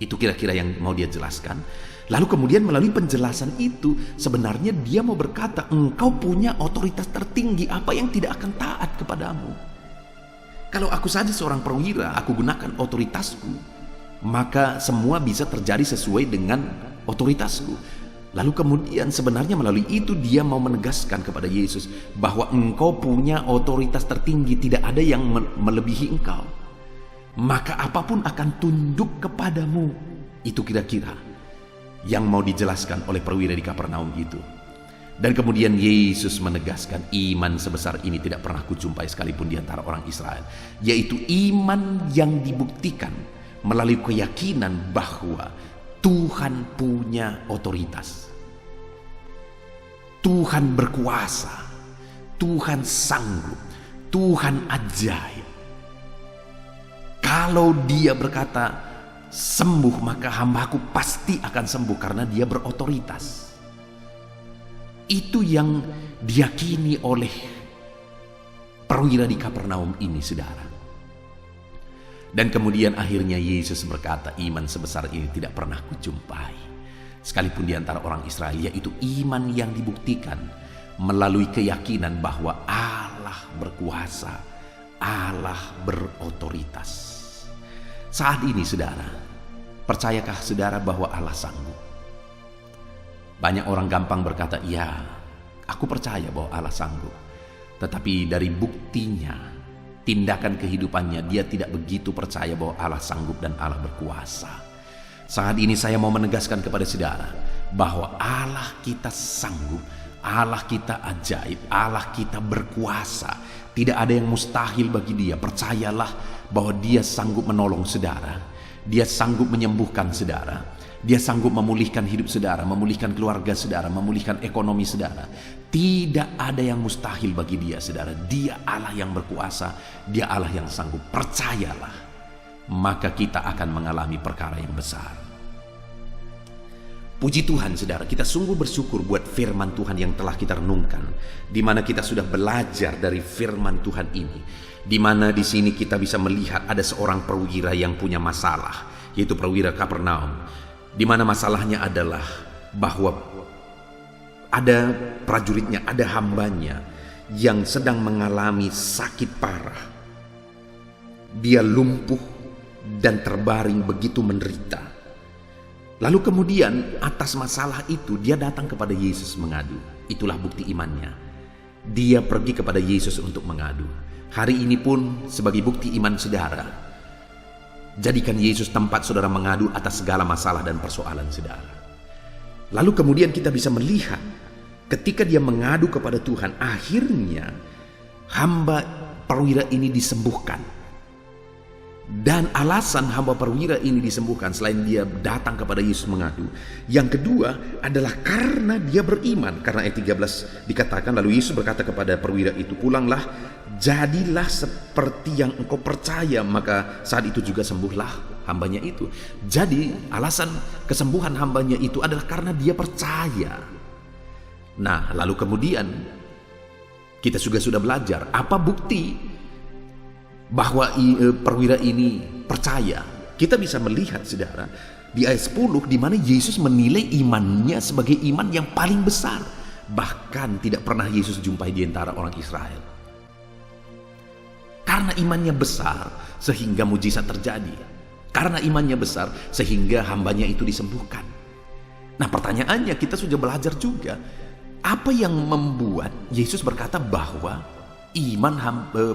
Itu kira-kira yang mau dia jelaskan. Lalu kemudian melalui penjelasan itu sebenarnya dia mau berkata engkau punya otoritas tertinggi, apa yang tidak akan taat kepadamu. Kalau aku saja seorang perwira, aku gunakan otoritasku, maka semua bisa terjadi sesuai dengan otoritasku. Lalu kemudian sebenarnya melalui itu dia mau menegaskan kepada Yesus bahwa engkau punya otoritas tertinggi, tidak ada yang melebihi engkau. Maka apapun akan tunduk kepadamu. Itu kira-kira yang mau dijelaskan oleh perwira di Kapernaum itu. Dan kemudian Yesus menegaskan iman sebesar ini tidak pernah kujumpai sekalipun di antara orang Israel. Yaitu iman yang dibuktikan melalui keyakinan bahwa Tuhan punya otoritas. Tuhan berkuasa. Tuhan sanggup. Tuhan ajaib. Kalau dia berkata sembuh, maka hambaku pasti akan sembuh karena dia berotoritas. Itu yang diyakini oleh perwira di Kapernaum ini, saudara. Dan kemudian akhirnya Yesus berkata, iman sebesar ini tidak pernah kujumpai sekalipun di antara orang Israel, yaitu iman yang dibuktikan melalui keyakinan bahwa Allah berkuasa, Allah berotoritas. Saat ini, saudara, percayakah saudara bahwa Allah sanggup? Banyak orang gampang berkata, ya, aku percaya bahwa Allah sanggup. Tetapi dari buktinya, tindakan kehidupannya, dia tidak begitu percaya bahwa Allah sanggup dan Allah berkuasa. Saat ini saya mau menegaskan kepada saudara bahwa Allah kita sanggup, Allah kita ajaib, Allah kita berkuasa. Tidak ada yang mustahil bagi dia. Percayalah bahwa dia sanggup menolong saudara. Dia sanggup menyembuhkan saudara. Dia sanggup memulihkan hidup saudara, memulihkan keluarga saudara, memulihkan ekonomi saudara. Tidak ada yang mustahil bagi dia, saudara. Dia Allah yang berkuasa, dia Allah yang sanggup. Percayalah, maka kita akan mengalami perkara yang besar. Puji Tuhan saudara, kita sungguh bersyukur buat firman Tuhan yang telah kita renungkan, di mana kita sudah belajar dari firman Tuhan ini, di mana di sini kita bisa melihat ada seorang perwira yang punya masalah, yaitu perwira Kapernaum, di mana masalahnya adalah bahwa ada prajuritnya, ada hambanya yang sedang mengalami sakit parah. Dia lumpuh dan terbaring begitu menderita. Lalu kemudian atas masalah itu dia datang kepada Yesus mengadu. Itulah bukti imannya. Dia pergi kepada Yesus untuk mengadu. Hari ini pun sebagai bukti iman saudara, jadikan Yesus tempat saudara mengadu atas segala masalah dan persoalan saudara. Lalu kemudian kita bisa melihat ketika dia mengadu kepada Tuhan, akhirnya hamba perwira ini disembuhkan. Dan alasan hamba perwira ini disembuhkan selain dia datang kepada Yesus mengadu, yang kedua adalah karena dia beriman. Karena ayat 13 dikatakan, lalu Yesus berkata kepada perwira itu, pulanglah, jadilah seperti yang engkau percaya. Maka saat itu juga sembuhlah hambanya itu. Jadi alasan kesembuhan hambanya itu adalah karena dia percaya. Nah, lalu kemudian kita juga sudah belajar apa bukti bahwa perwira ini percaya. Kita bisa melihat saudara di ayat 10 di mana Yesus menilai imannya sebagai iman yang paling besar. Bahkan tidak pernah Yesus jumpai di antara orang Israel. Karena imannya besar sehingga mujizat terjadi. Karena imannya besar sehingga hambanya itu disembuhkan. Nah, pertanyaannya kita sudah belajar juga, apa yang membuat Yesus berkata bahwa iman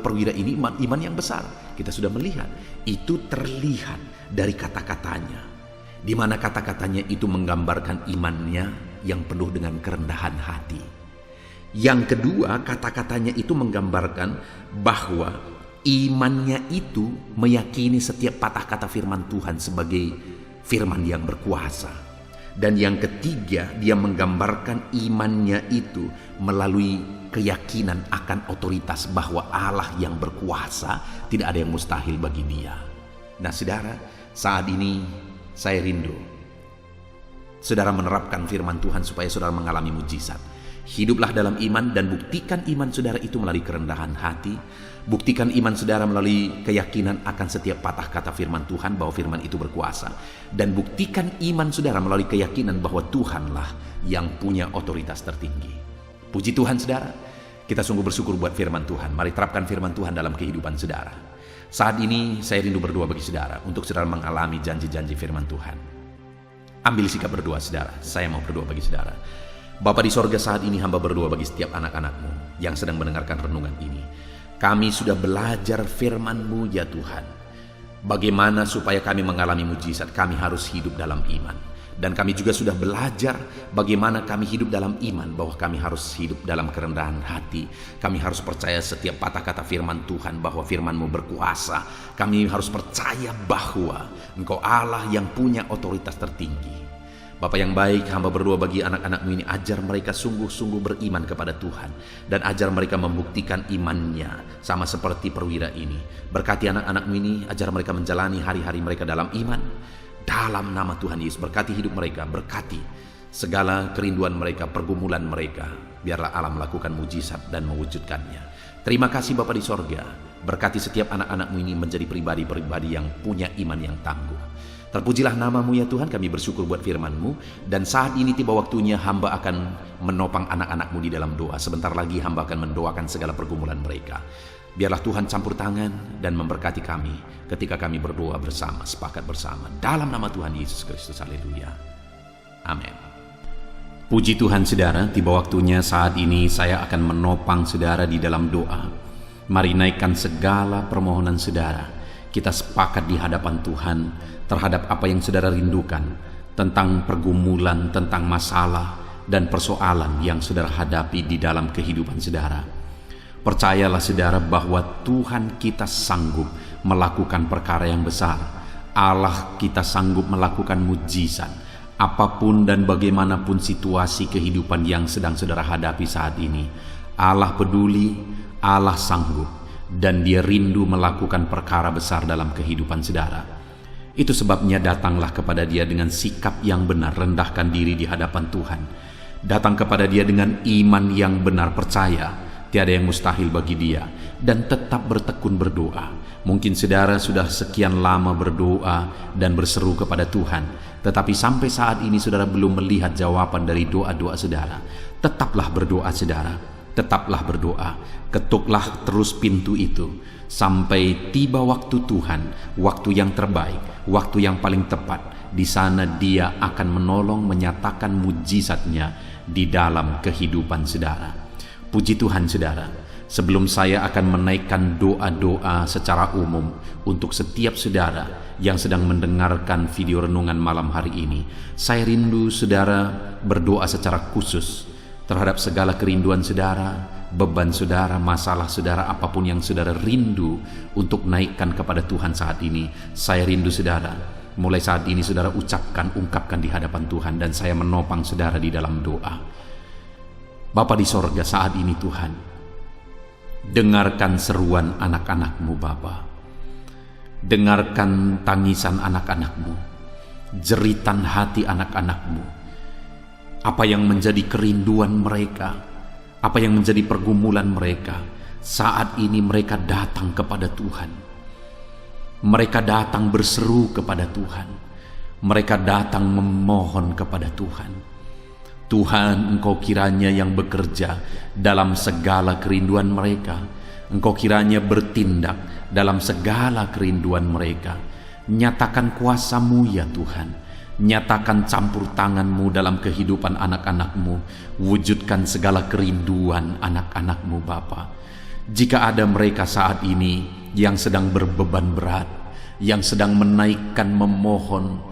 perwira ini iman yang besar? Kita sudah melihat itu terlihat dari kata-katanya, di mana kata-katanya itu menggambarkan imannya yang penuh dengan kerendahan hati. Yang kedua, kata-katanya itu menggambarkan bahwa imannya itu meyakini setiap patah kata firman Tuhan sebagai firman yang berkuasa. Dan yang ketiga, dia menggambarkan imannya itu melalui keyakinan akan otoritas bahwa Allah yang berkuasa, tidak ada yang mustahil bagi dia. Nah saudara, saat ini saya rindu saudara menerapkan firman Tuhan supaya saudara mengalami mujizat. Hiduplah dalam iman dan buktikan iman saudara itu melalui kerendahan hati. Buktikan iman saudara melalui keyakinan akan setiap patah kata firman Tuhan bahwa firman itu berkuasa. Dan buktikan iman saudara melalui keyakinan bahwa Tuhanlah yang punya otoritas tertinggi. Puji Tuhan saudara, kita sungguh bersyukur buat firman Tuhan. Mari terapkan firman Tuhan dalam kehidupan saudara. Saat ini saya rindu berdoa bagi saudara untuk saudara mengalami janji-janji firman Tuhan. Ambil sikap berdoa saudara. Saya mau berdoa bagi saudara. Bapa di sorga, saat ini hamba berdoa bagi setiap anak-anak-Mu yang sedang mendengarkan renungan ini. Kami sudah belajar firman-Mu ya Tuhan. Bagaimana supaya kami mengalami mujizat, kami harus hidup dalam iman. Dan kami juga sudah belajar bagaimana kami hidup dalam iman, bahwa kami harus hidup dalam kerendahan hati. Kami harus percaya setiap patah kata firman Tuhan bahwa firman-Mu berkuasa. Kami harus percaya bahwa Engkau Allah yang punya otoritas tertinggi. Bapa yang baik, hamba berdoa bagi anak-anak-Mu ini, ajar mereka sungguh-sungguh beriman kepada Tuhan. Dan ajar mereka membuktikan imannya sama seperti perwira ini. Berkati anak-anak-Mu ini, ajar mereka menjalani hari-hari mereka dalam iman. Dalam nama Tuhan Yesus, berkati hidup mereka, berkati segala kerinduan mereka, pergumulan mereka. Biarlah Allah melakukan mujizat dan mewujudkannya. Terima kasih Bapa di sorga. Berkati setiap anak-anak-Mu ini menjadi pribadi-pribadi yang punya iman yang tangguh. Terpujilah nama-Mu ya Tuhan, kami bersyukur buat firman-Mu. Dan saat ini tiba waktunya hamba akan menopang anak-anak-Mu di dalam doa. Sebentar lagi hamba akan mendoakan segala pergumulan mereka. Biarlah Tuhan campur tangan dan memberkati kami ketika kami berdoa bersama, sepakat bersama. Dalam nama Tuhan Yesus Kristus, haleluya. Amin. Puji Tuhan saudara, tiba waktunya saat ini saya akan menopang saudara di dalam doa. Mari naikkan segala permohonan saudara. Kita sepakat di hadapan Tuhan terhadap apa yang saudara rindukan, tentang pergumulan, tentang masalah dan persoalan yang saudara hadapi di dalam kehidupan saudara. Percayalah saudara bahwa Tuhan kita sanggup melakukan perkara yang besar. Allah kita sanggup melakukan mujizat. Apapun dan bagaimanapun situasi kehidupan yang sedang saudara hadapi saat ini, Allah peduli, Allah sanggup, dan Dia rindu melakukan perkara besar dalam kehidupan saudara. Itu sebabnya datanglah kepada Dia dengan sikap yang benar, rendahkan diri di hadapan Tuhan. Datang kepada Dia dengan iman yang benar, percaya tiada yang mustahil bagi Dia, dan tetap bertekun berdoa. Mungkin saudara sudah sekian lama berdoa dan berseru kepada Tuhan, tetapi sampai saat ini saudara belum melihat jawaban dari doa-doa saudara. Tetaplah berdoa saudara, tetaplah berdoa. Ketuklah terus pintu itu sampai tiba waktu Tuhan, waktu yang terbaik, waktu yang paling tepat. Di sana Dia akan menolong, menyatakan mujizatnya di dalam kehidupan saudara. Puji Tuhan saudara. Sebelum saya akan menaikkan doa-doa secara umum untuk setiap saudara yang sedang mendengarkan video renungan malam hari ini, saya rindu saudara berdoa secara khusus terhadap segala kerinduan saudara, beban saudara, masalah saudara, apapun yang saudara rindu untuk naikkan kepada Tuhan saat ini. Saya rindu saudara, mulai saat ini saudara ungkapkan di hadapan Tuhan, dan saya menopang saudara di dalam doa. Bapa di sorga, saat ini Tuhan, dengarkan seruan anak-anak-Mu Bapa. Dengarkan tangisan anak-anak-Mu, jeritan hati anak-anak-Mu. Apa yang menjadi kerinduan mereka, apa yang menjadi pergumulan mereka, saat ini mereka datang kepada Tuhan. Mereka datang berseru kepada Tuhan. Mereka datang memohon kepada Tuhan. Tuhan, Engkau kiranya yang bekerja dalam segala kerinduan mereka. Engkau kiranya bertindak dalam segala kerinduan mereka. Nyatakan kuasa-Mu ya Tuhan. Nyatakan campur tangan-Mu dalam kehidupan anak-anak-Mu. Wujudkan segala kerinduan anak-anak-Mu Bapa. Jika ada mereka saat ini yang sedang berbeban berat, yang sedang menaikkan, memohon,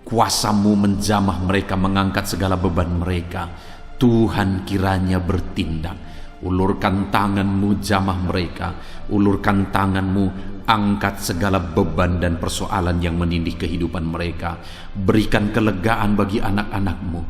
kuasa-Mu menjamah mereka, mengangkat segala beban mereka. Tuhan kiranya bertindak. Ulurkan tangan-Mu, jamah mereka. Ulurkan tangan-Mu, angkat segala beban dan persoalan yang menindih kehidupan mereka. Berikan kelegaan bagi anak-anak-Mu.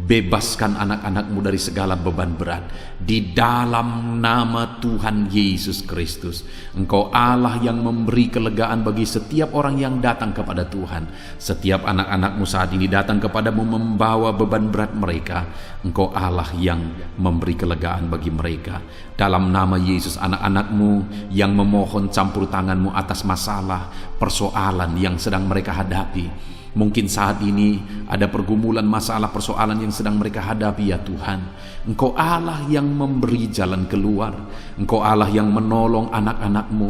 Bebaskan anak-anak-Mu dari segala beban berat. Di dalam nama Tuhan Yesus Kristus. Engkau Allah yang memberi kelegaan bagi setiap orang yang datang kepada Tuhan. Setiap anak-anak-Mu saat ini datang kepadamu membawa beban berat mereka. Engkau Allah yang memberi kelegaan bagi mereka. Dalam nama Yesus, anak-anak-Mu yang memohon campur tangan-Mu atas masalah, persoalan yang sedang mereka hadapi. Mungkin saat ini ada pergumulan, masalah, persoalan yang sedang mereka hadapi ya Tuhan. Engkau Allah yang memberi jalan keluar. Engkau Allah yang menolong anak-anak-Mu.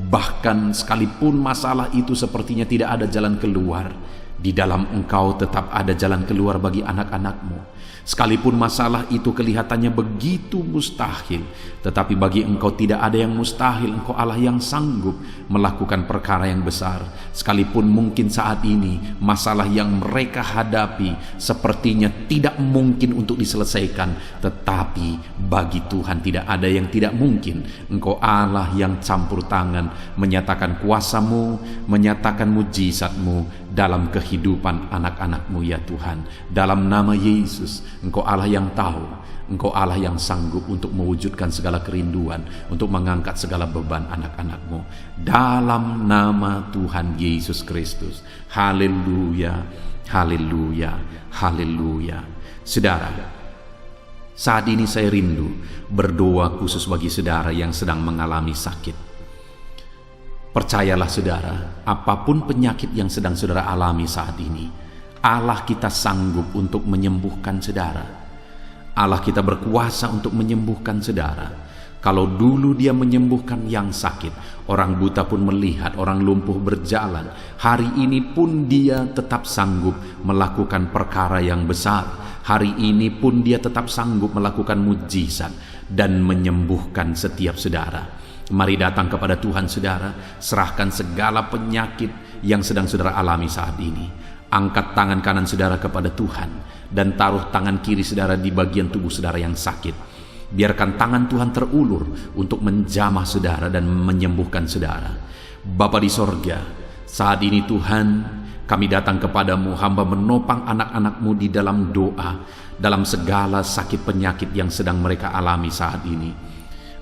Bahkan sekalipun masalah itu sepertinya tidak ada jalan keluar, di dalam Engkau tetap ada jalan keluar bagi anak-anak-Mu. Sekalipun masalah itu kelihatannya begitu mustahil, tetapi bagi Engkau tidak ada yang mustahil. Engkau Allah yang sanggup melakukan perkara yang besar. Sekalipun mungkin saat ini masalah yang mereka hadapi sepertinya tidak mungkin untuk diselesaikan, tetapi bagi Tuhan tidak ada yang tidak mungkin. Engkau Allah yang campur tangan, menyatakan kuasa-Mu, menyatakan mujizat-Mu dalam kehidupan anak-anak-Mu ya Tuhan. Dalam nama Yesus, Engkau Allah yang tahu, Engkau Allah yang sanggup untuk mewujudkan segala kerinduan, untuk mengangkat segala beban anak-anak-Mu. Dalam nama Tuhan Yesus Kristus. Haleluya, haleluya, haleluya. Saudara, saat ini saya rindu berdoa khusus bagi saudara yang sedang mengalami sakit. Percayalah saudara, apapun penyakit yang sedang saudara alami saat ini, Allah kita sanggup untuk menyembuhkan saudara. Allah kita berkuasa untuk menyembuhkan saudara. Kalau dulu Dia menyembuhkan yang sakit, orang buta pun melihat, orang lumpuh berjalan. Hari ini pun Dia tetap sanggup melakukan perkara yang besar. Hari ini pun Dia tetap sanggup melakukan mujizat dan menyembuhkan setiap saudara. Mari datang kepada Tuhan saudara, serahkan segala penyakit yang sedang saudara alami saat ini. Angkat tangan kanan saudara kepada Tuhan dan taruh tangan kiri saudara di bagian tubuh saudara yang sakit. Biarkan tangan Tuhan terulur untuk menjamah saudara dan menyembuhkan saudara. Bapa di sorga, saat ini Tuhan, kami datang kepadamu, hamba menopang anak-anak-Mu di dalam doa, dalam segala sakit penyakit yang sedang mereka alami saat ini.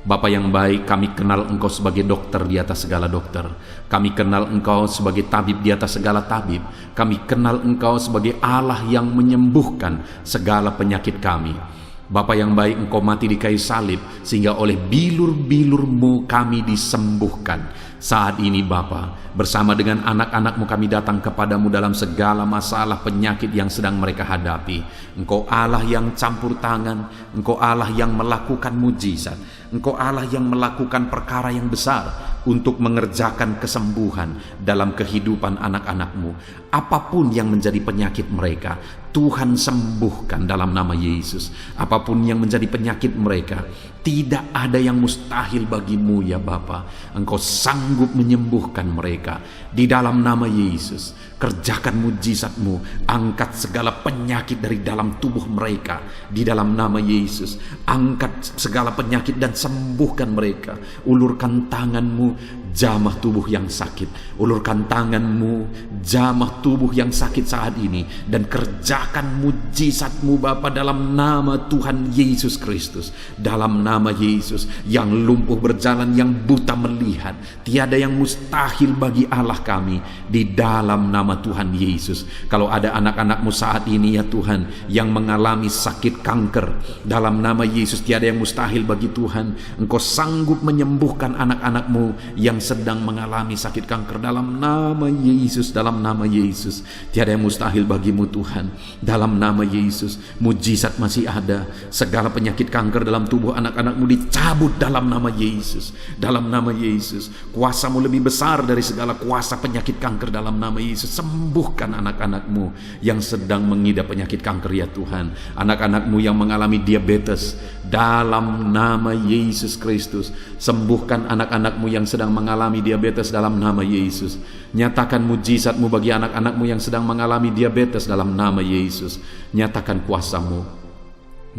Bapa yang baik, kami kenal Engkau sebagai dokter di atas segala dokter. Kami kenal Engkau sebagai tabib di atas segala tabib. Kami kenal Engkau sebagai Allah yang menyembuhkan segala penyakit kami. Bapa yang baik, Engkau mati di kayu salib sehingga oleh bilur-bilur-Mu kami disembuhkan. Saat ini Bapa, bersama dengan anak-anak-Mu kami datang kepadamu dalam segala masalah penyakit yang sedang mereka hadapi. Engkau Allah yang campur tangan, Engkau Allah yang melakukan mujizat, Engkau Allah yang melakukan perkara yang besar untuk mengerjakan kesembuhan dalam kehidupan anak-anak-Mu. Apapun yang menjadi penyakit mereka, Tuhan sembuhkan dalam nama Yesus. Apapun yang menjadi penyakit mereka, tidak ada yang mustahil bagimu ya Bapa. Engkau sanggup menyembuhkan mereka di dalam nama Yesus. Kerjakan mujizat-Mu, angkat segala penyakit dari dalam tubuh mereka di dalam nama Yesus. Angkat segala penyakit dan sembuhkan mereka. Ulurkan tangan-Mu, jamah tubuh yang sakit. Ulurkan tangan-Mu, jamah tubuh yang sakit saat ini, dan kerjakan mujizat-Mu Bapa dalam nama Tuhan Yesus Kristus. Dalam nama Yesus, yang lumpuh berjalan, yang buta melihat. Tiada yang mustahil bagi Allah kami di dalam nama Tuhan Yesus. Kalau ada anak-anak-Mu saat ini ya Tuhan yang mengalami sakit kanker, dalam nama Yesus tiada yang mustahil bagi Tuhan. Engkau sanggup menyembuhkan anak-anak-Mu yang sedang mengalami sakit kanker dalam nama Yesus. Dalam nama Yesus tiada yang mustahil bagimu Tuhan. Dalam nama Yesus mujizat masih ada. Segala penyakit kanker dalam tubuh anak-anak-Mu dicabut dalam nama Yesus. Dalam nama Yesus, kuasa-Mu lebih besar dari segala kuasa penyakit kanker dalam nama Yesus. Sembuhkan anak-anak-Mu yang sedang mengidap penyakit kanker ya Tuhan. Anak-anak-Mu yang mengalami diabetes, dalam nama Yesus Kristus. Sembuhkan anak-anak-Mu yang sedang mengalami diabetes dalam nama Yesus. Nyatakan mujizat-Mu bagi anak-anak-Mu yang sedang mengalami diabetes dalam nama Yesus. Nyatakan kuasa-Mu,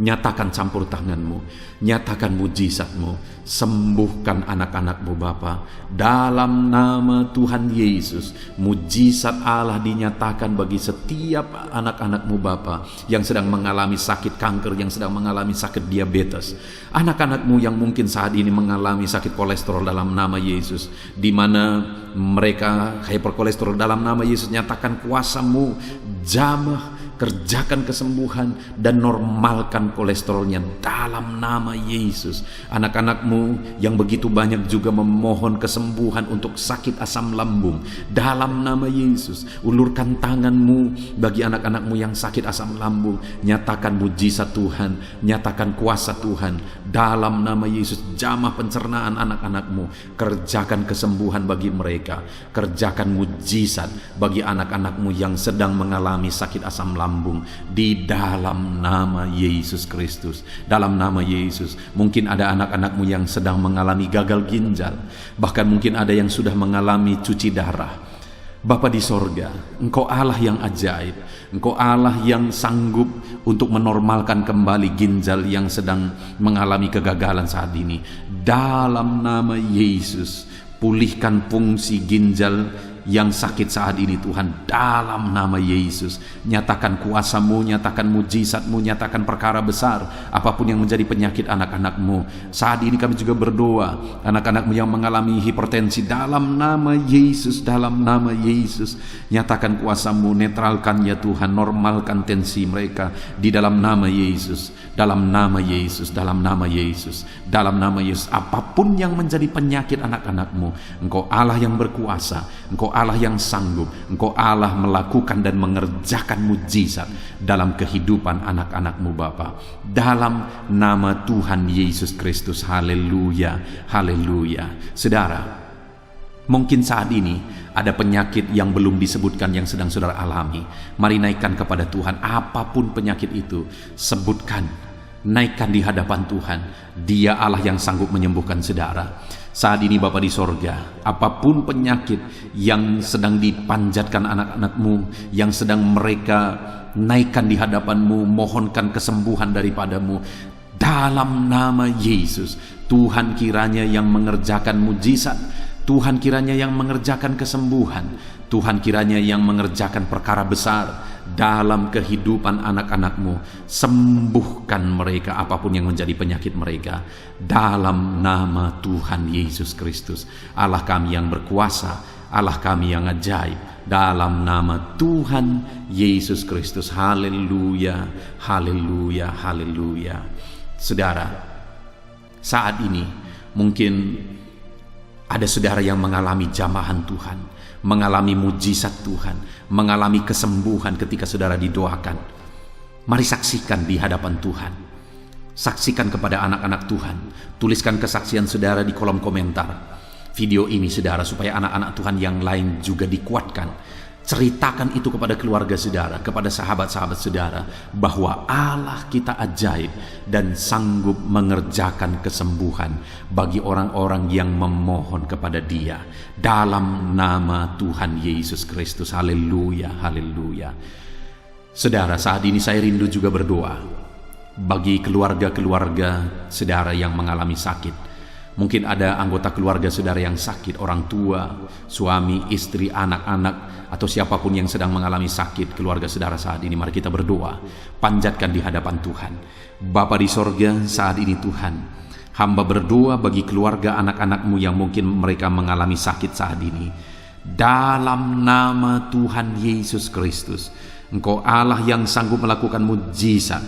nyatakan campur tangan-Mu, nyatakan mujizat-Mu. Sembuhkan anak-anak-Mu Bapa dalam nama Tuhan Yesus. Mujizat Allah dinyatakan bagi setiap anak-anak-Mu Bapa yang sedang mengalami sakit kanker, yang sedang mengalami sakit diabetes. Anak-anak-Mu yang mungkin saat ini mengalami sakit kolesterol dalam nama Yesus, di mana mereka hyperkolesterol dalam nama Yesus. Nyatakan kuasa-Mu, jamah, kerjakan kesembuhan dan normalkan kolesterolnya dalam nama Yesus. Anak-anak-Mu yang begitu banyak juga memohon kesembuhan untuk sakit asam lambung dalam nama Yesus. Ulurkan tangan-Mu bagi anak-anak-Mu yang sakit asam lambung. Nyatakan mujizat Tuhan, nyatakan kuasa Tuhan dalam nama Yesus. Jamah pencernaan anak-anak-Mu, kerjakan kesembuhan bagi mereka. Kerjakan mujizat bagi anak-anak-Mu yang sedang mengalami sakit asam lambung di dalam nama Yesus Kristus. Dalam nama Yesus, mungkin ada anak-anak-Mu yang sedang mengalami gagal ginjal, bahkan mungkin ada yang sudah mengalami cuci darah. Bapa di sorga, Engkau Allah yang ajaib. Engkau Allah yang sanggup untuk menormalkan kembali ginjal yang sedang mengalami kegagalan saat ini. Dalam nama Yesus, pulihkan fungsi ginjal yang sakit saat ini Tuhan, dalam nama Yesus. Nyatakan kuasa-Mu, nyatakan mujizat-Mu, nyatakan perkara besar apapun yang menjadi penyakit anak-anak-Mu. Saat ini kami juga berdoa, anak-anak-Mu yang mengalami hipertensi, dalam nama Yesus, dalam nama Yesus. Nyatakan kuasa-Mu, netralkan ya Tuhan, normalkan tensi mereka di dalam nama Yesus. Dalam nama Yesus, dalam nama Yesus, dalam nama Yesus. Apapun yang menjadi penyakit anak-anak-Mu, Engkau Allah yang berkuasa, Engkau Allah yang sanggup, Engkau Allah melakukan dan mengerjakan mujizat dalam kehidupan anak-anak-Mu Bapa. Dalam nama Tuhan Yesus Kristus. Haleluya, haleluya. Saudara, mungkin saat ini ada penyakit yang belum disebutkan yang sedang saudara alami. Mari naikkan kepada Tuhan apapun penyakit itu. Sebutkan, naikkan di hadapan Tuhan. Dia Allah yang sanggup menyembuhkan saudara. Saat ini Bapa di sorga, apapun penyakit yang sedang dipanjatkan anak-anak-Mu, yang sedang mereka naikkan di hadapan-Mu, mohonkan kesembuhan daripada-Mu, dalam nama Yesus, Tuhan kiranya yang mengerjakan mujizat, Tuhan kiranya yang mengerjakan kesembuhan. Tuhan kiranya yang mengerjakan perkara besar dalam kehidupan anak-anak-Mu. Sembuhkan mereka apapun yang menjadi penyakit mereka, dalam nama Tuhan Yesus Kristus. Allah kami yang berkuasa, Allah kami yang ajaib, dalam nama Tuhan Yesus Kristus. Haleluya, haleluya, haleluya. Saudara, saat ini mungkin ada saudara yang mengalami jamahan Tuhan, mengalami mujizat Tuhan, mengalami kesembuhan ketika saudara didoakan. Mari saksikan di hadapan Tuhan. Saksikan kepada anak-anak Tuhan. Tuliskan kesaksian saudara di kolom komentar video ini saudara, supaya anak-anak Tuhan yang lain juga dikuatkan. Ceritakan itu kepada keluarga saudara, kepada sahabat-sahabat saudara, bahwa Allah kita ajaib dan sanggup mengerjakan kesembuhan bagi orang-orang yang memohon kepada Dia, dalam nama Tuhan Yesus Kristus. Haleluya, haleluya. Saudara, saat ini saya rindu juga berdoa bagi keluarga-keluarga saudara yang mengalami sakit. Mungkin ada anggota keluarga saudara yang sakit, orang tua, suami, istri, anak-anak, atau siapapun yang sedang mengalami sakit keluarga saudara saat ini. Mari kita berdoa, panjatkan di hadapan Tuhan. Bapa di sorga, saat ini Tuhan, hamba berdoa bagi keluarga anak-anak-Mu yang mungkin mereka mengalami sakit saat ini. Dalam nama Tuhan Yesus Kristus, Engkau Allah yang sanggup melakukan mujizat,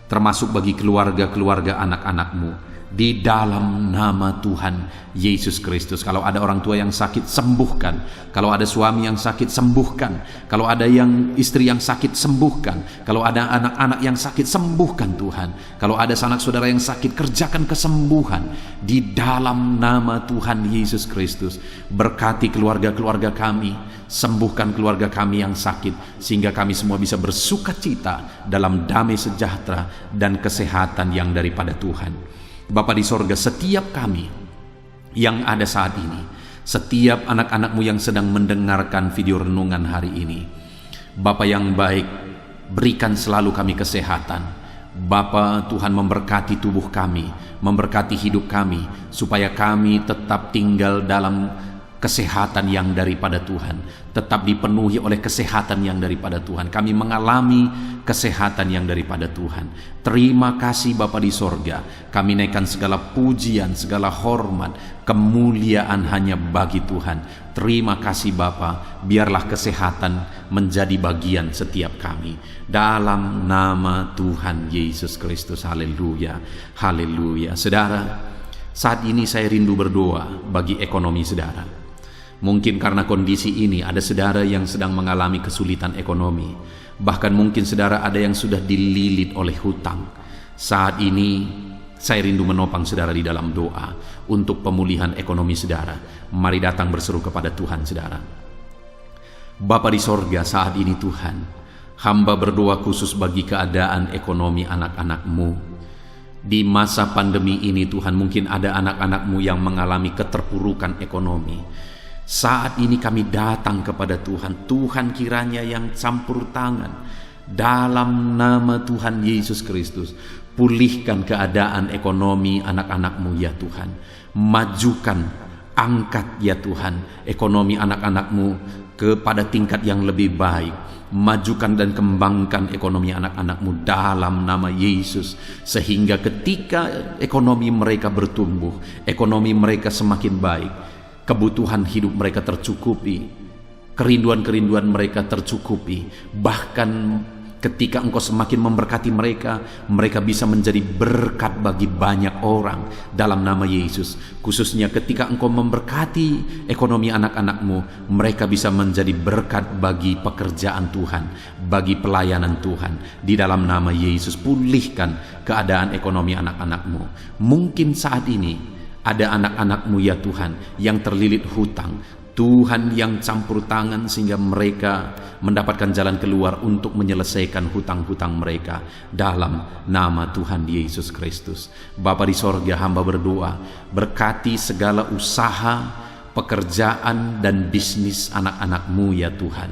termasuk bagi keluarga-keluarga anak-anak-Mu. Di dalam nama Tuhan Yesus Kristus. Kalau ada orang tua yang sakit, sembuhkan. Kalau ada suami yang sakit, sembuhkan. Kalau ada yang istri yang sakit, sembuhkan. Kalau ada anak-anak yang sakit, sembuhkan Tuhan. Kalau ada sanak saudara yang sakit, kerjakan kesembuhan. Di dalam nama Tuhan Yesus Kristus. Berkati keluarga-keluarga kami, sembuhkan keluarga kami yang sakit, sehingga kami semua bisa bersuka cita dalam damai sejahtera dan kesehatan yang daripada Tuhan. Bapa di sorga, setiap kami yang ada saat ini, setiap anak-anak-Mu yang sedang mendengarkan video renungan hari ini, Bapa yang baik, berikan selalu kami kesehatan. Bapa, Tuhan memberkati tubuh kami, memberkati hidup kami, supaya kami tetap tinggal dalam kesehatan yang daripada Tuhan, tetap dipenuhi oleh kesehatan yang daripada Tuhan. Kami mengalami kesehatan yang daripada Tuhan. Terima kasih Bapa di sorga. Kami naikkan segala pujian, segala hormat, kemuliaan hanya bagi Tuhan. Terima kasih Bapa. Biarlah kesehatan menjadi bagian setiap kami, dalam nama Tuhan Yesus Kristus. Haleluya, haleluya. Saudara, saat ini saya rindu berdoa bagi ekonomi saudara. Mungkin karena kondisi ini ada saudara yang sedang mengalami kesulitan ekonomi. Bahkan mungkin saudara ada yang sudah dililit oleh hutang. Saat ini saya rindu menopang saudara di dalam doa untuk pemulihan ekonomi saudara. Mari datang berseru kepada Tuhan saudara. Bapa di sorga, saat ini Tuhan, hamba berdoa khusus bagi keadaan ekonomi anak-anak-Mu. Di masa pandemi ini Tuhan, mungkin ada anak-anak-Mu yang mengalami keterpurukan ekonomi. Saat ini kami datang kepada Tuhan. Tuhan kiranya yang campur tangan, dalam nama Tuhan Yesus Kristus. Pulihkan keadaan ekonomi anak-anak-Mu ya Tuhan. Majukan, angkat ya Tuhan ekonomi anak-anak-Mu kepada tingkat yang lebih baik. Majukan dan kembangkan ekonomi anak-anak-Mu dalam nama Yesus, sehingga ketika ekonomi mereka bertumbuh, ekonomi mereka semakin baik, kebutuhan hidup mereka tercukupi, kerinduan-kerinduan mereka tercukupi. Bahkan ketika Engkau semakin memberkati mereka, mereka bisa menjadi berkat bagi banyak orang dalam nama Yesus. Khususnya ketika Engkau memberkati ekonomi anak-anak-Mu, mereka bisa menjadi berkat bagi pekerjaan Tuhan, bagi pelayanan Tuhan. Di dalam nama Yesus, pulihkan keadaan ekonomi anak-anak-Mu. Mungkin saat ini ada anak-anak-Mu ya Tuhan yang terlilit hutang. Tuhan yang campur tangan sehingga mereka mendapatkan jalan keluar untuk menyelesaikan hutang-hutang mereka dalam nama Tuhan Yesus Kristus. Bapa di sorga, hamba berdoa, berkati segala usaha, pekerjaan dan bisnis anak-anak-Mu ya Tuhan.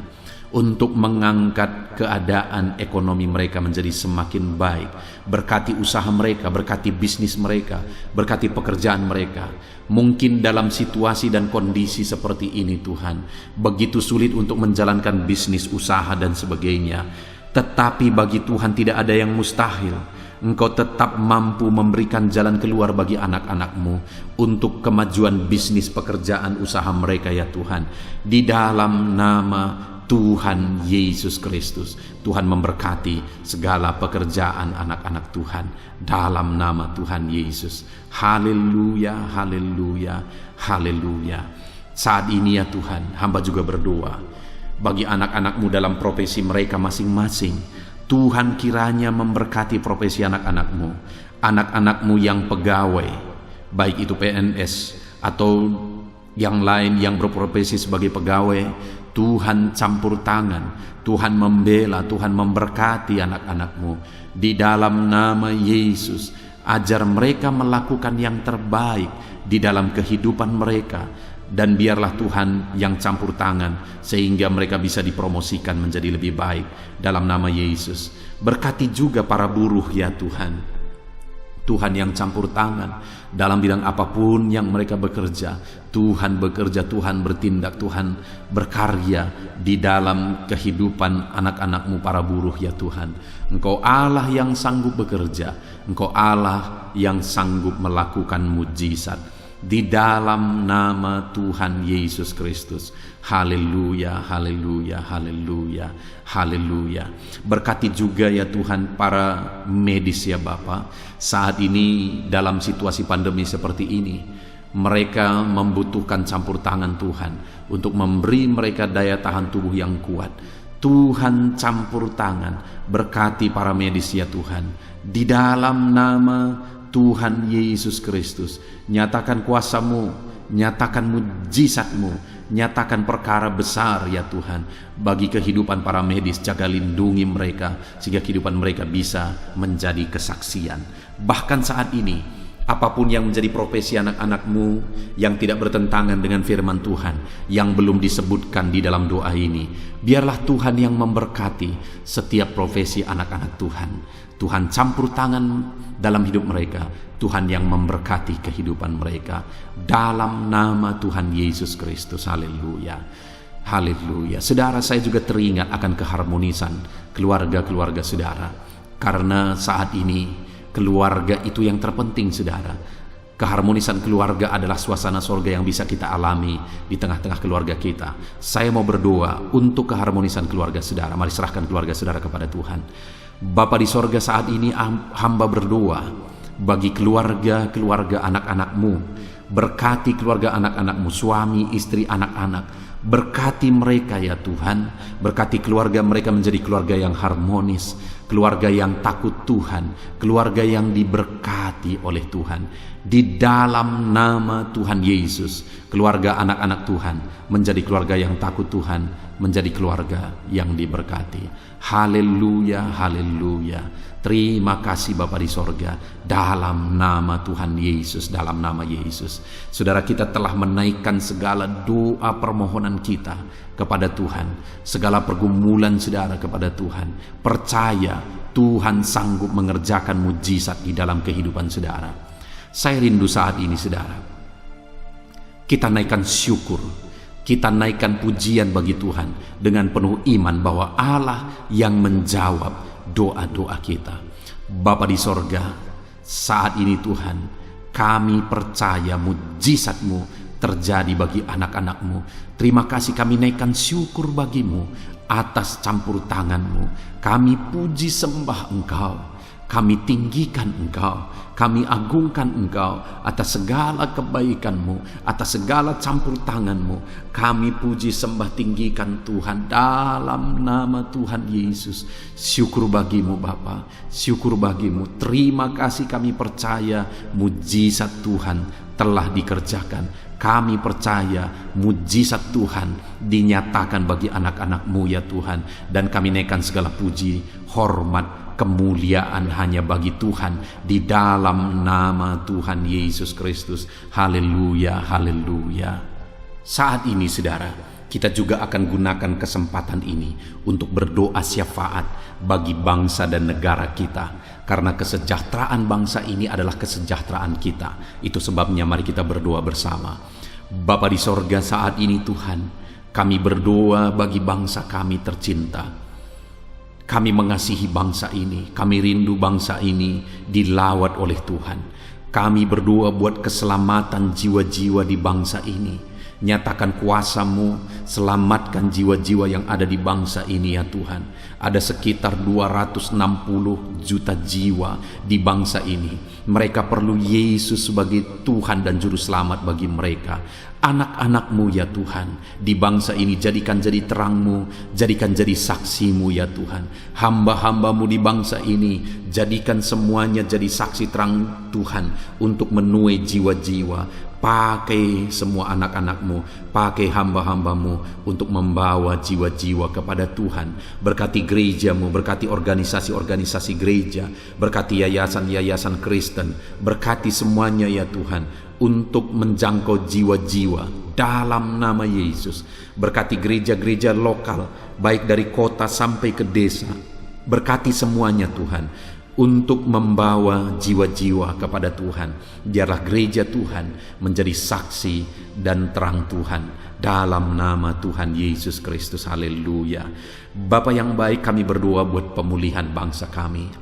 untuk mengangkat keadaan ekonomi mereka menjadi semakin baik. Berkati usaha mereka, berkati bisnis mereka, berkati pekerjaan mereka. Mungkin dalam situasi dan kondisi seperti ini Tuhan, begitu sulit untuk menjalankan bisnis, usaha dan sebagainya. Tetapi bagi Tuhan tidak ada yang mustahil. Engkau tetap mampu memberikan jalan keluar bagi anak-anak-Mu untuk kemajuan bisnis, pekerjaan, usaha mereka ya Tuhan. Di dalam nama Tuhan Yesus Kristus, Tuhan memberkati segala pekerjaan anak-anak Tuhan dalam nama Tuhan Yesus. Haleluya, haleluya, haleluya. Saat ini ya Tuhan, hamba juga berdoa bagi anak-anak-Mu dalam profesi mereka masing-masing. Tuhan kiranya memberkati profesi anak-anak-Mu, anak-anak-Mu yang pegawai, baik itu PNS atau yang lain yang berprofesi sebagai pegawai. Tuhan campur tangan, Tuhan membela, Tuhan memberkati anak-anak-Mu di dalam nama Yesus. Ajar mereka melakukan yang terbaik di dalam kehidupan mereka, dan biarlah Tuhan yang campur tangan sehingga mereka bisa dipromosikan menjadi lebih baik dalam nama Yesus. Berkati juga para buruh ya Tuhan, Tuhan yang campur tangan dalam bidang apapun yang mereka bekerja. Tuhan bekerja, Tuhan bertindak, Tuhan berkarya di dalam kehidupan anak-anak-Mu para buruh ya Tuhan. Engkau Allah yang sanggup bekerja, Engkau Allah yang sanggup melakukan mujizat di dalam nama Tuhan Yesus Kristus. Haleluya, haleluya, haleluya, haleluya. Berkati juga ya Tuhan para medis ya Bapa. Saat ini dalam situasi pandemi seperti ini, mereka membutuhkan campur tangan Tuhan untuk memberi mereka daya tahan tubuh yang kuat. Tuhan campur tangan, berkati para medis ya Tuhan. Di dalam nama Tuhan Yesus Kristus, nyatakan kuasa-Mu, nyatakan mujizat-Mu, nyatakan perkara besar ya Tuhan bagi kehidupan para medis. Jaga lindungi mereka sehingga kehidupan mereka bisa menjadi kesaksian. Bahkan saat ini, apapun yang menjadi profesi anak-anak-Mu yang tidak bertentangan dengan firman Tuhan yang belum disebutkan di dalam doa ini, biarlah Tuhan yang memberkati setiap profesi anak-anak Tuhan. Tuhan campur tangan dalam hidup mereka, Tuhan yang memberkati kehidupan mereka dalam nama Tuhan Yesus Kristus. Haleluya, haleluya. Saudara, saya juga teringat akan keharmonisan keluarga-keluarga saudara, karena saat ini keluarga itu yang terpenting saudara. Keharmonisan keluarga adalah suasana sorga yang bisa kita alami di tengah-tengah keluarga kita. Saya mau berdoa untuk keharmonisan keluarga saudara. Mari serahkan keluarga saudara kepada Tuhan. Bapa di sorga, saat ini hamba berdoa bagi keluarga-keluarga anak-anak-Mu. Berkati keluarga anak-anak-Mu, suami, istri, anak-anak. Berkati mereka ya Tuhan. Berkati keluarga mereka menjadi keluarga yang harmonis, keluarga yang takut Tuhan, keluarga yang diberkati oleh Tuhan. Di dalam nama Tuhan Yesus, keluarga anak-anak Tuhan menjadi keluarga yang takut Tuhan, menjadi keluarga yang diberkati. Haleluya, haleluya. Terima kasih Bapa di sorga, dalam nama Tuhan Yesus, dalam nama Yesus. Saudara, kita telah menaikkan segala doa permohonan kita kepada Tuhan, segala pergumulan saudara kepada Tuhan. Percaya Tuhan sanggup mengerjakan mujizat di dalam kehidupan saudara. Saya rindu saat ini saudara, kita naikkan syukur, kita naikkan pujian bagi Tuhan dengan penuh iman bahwa Allah yang menjawab doa-doa kita. Bapa di sorga, saat ini Tuhan, kami percaya mujizat-Mu terjadi bagi anak-anak-Mu. Terima kasih, kami naikkan syukur bagi-Mu atas campur tangan-Mu. Kami puji sembah Engkau, kami tinggikan Engkau, kami agungkan Engkau atas segala kebaikan-Mu, atas segala campur tangan-Mu. Kami puji sembah tinggikan Tuhan dalam nama Tuhan Yesus. Syukur bagi-Mu Bapa, syukur bagi-Mu. Terima kasih, kami percaya mujizat Tuhan telah dikerjakan. Kami percaya mujizat Tuhan dinyatakan bagi anak-anak-Mu ya Tuhan. Dan kami naikkan segala puji, hormat, kemuliaan hanya bagi Tuhan di dalam nama Tuhan Yesus Kristus. Haleluya, haleluya. Saat ini saudara, Kita juga akan gunakan kesempatan ini untuk berdoa syafaat bagi bangsa dan negara kita, karena kesejahteraan bangsa ini adalah kesejahteraan kita. Itu sebabnya mari kita berdoa bersama. Bapa di sorga, saat ini Tuhan, kami berdoa bagi bangsa kami tercinta. Kami mengasihi bangsa ini, kami rindu bangsa ini dilawat oleh Tuhan. Kami berdoa buat keselamatan jiwa-jiwa di bangsa ini. Nyatakan kuasa-Mu, selamatkan jiwa-jiwa yang ada di bangsa ini ya Tuhan. Ada sekitar 260 juta jiwa di bangsa ini. Mereka perlu Yesus sebagai Tuhan dan Juru Selamat bagi mereka. Anak-anak-Mu ya Tuhan, di bangsa ini jadikan jadi terang-Mu, jadikan jadi saksi-Mu ya Tuhan. Hamba-hamba-Mu di bangsa ini, jadikan semuanya jadi saksi terang Tuhan untuk menuai jiwa-jiwa. Pakai semua anak-anak-Mu, pakai hamba-hamba-Mu untuk membawa jiwa-jiwa kepada Tuhan. Berkati gereja-Mu, berkati organisasi-organisasi gereja, berkati yayasan-yayasan Kristen, berkati semuanya ya Tuhan, untuk menjangkau jiwa-jiwa dalam nama Yesus. Berkati gereja-gereja lokal, baik dari kota sampai ke desa. Berkati semuanya Tuhan, untuk membawa jiwa-jiwa kepada Tuhan. Biarlah gereja Tuhan menjadi saksi dan terang Tuhan dalam nama Tuhan Yesus Kristus. Haleluya. Bapa yang baik, kami berdoa buat pemulihan bangsa kami.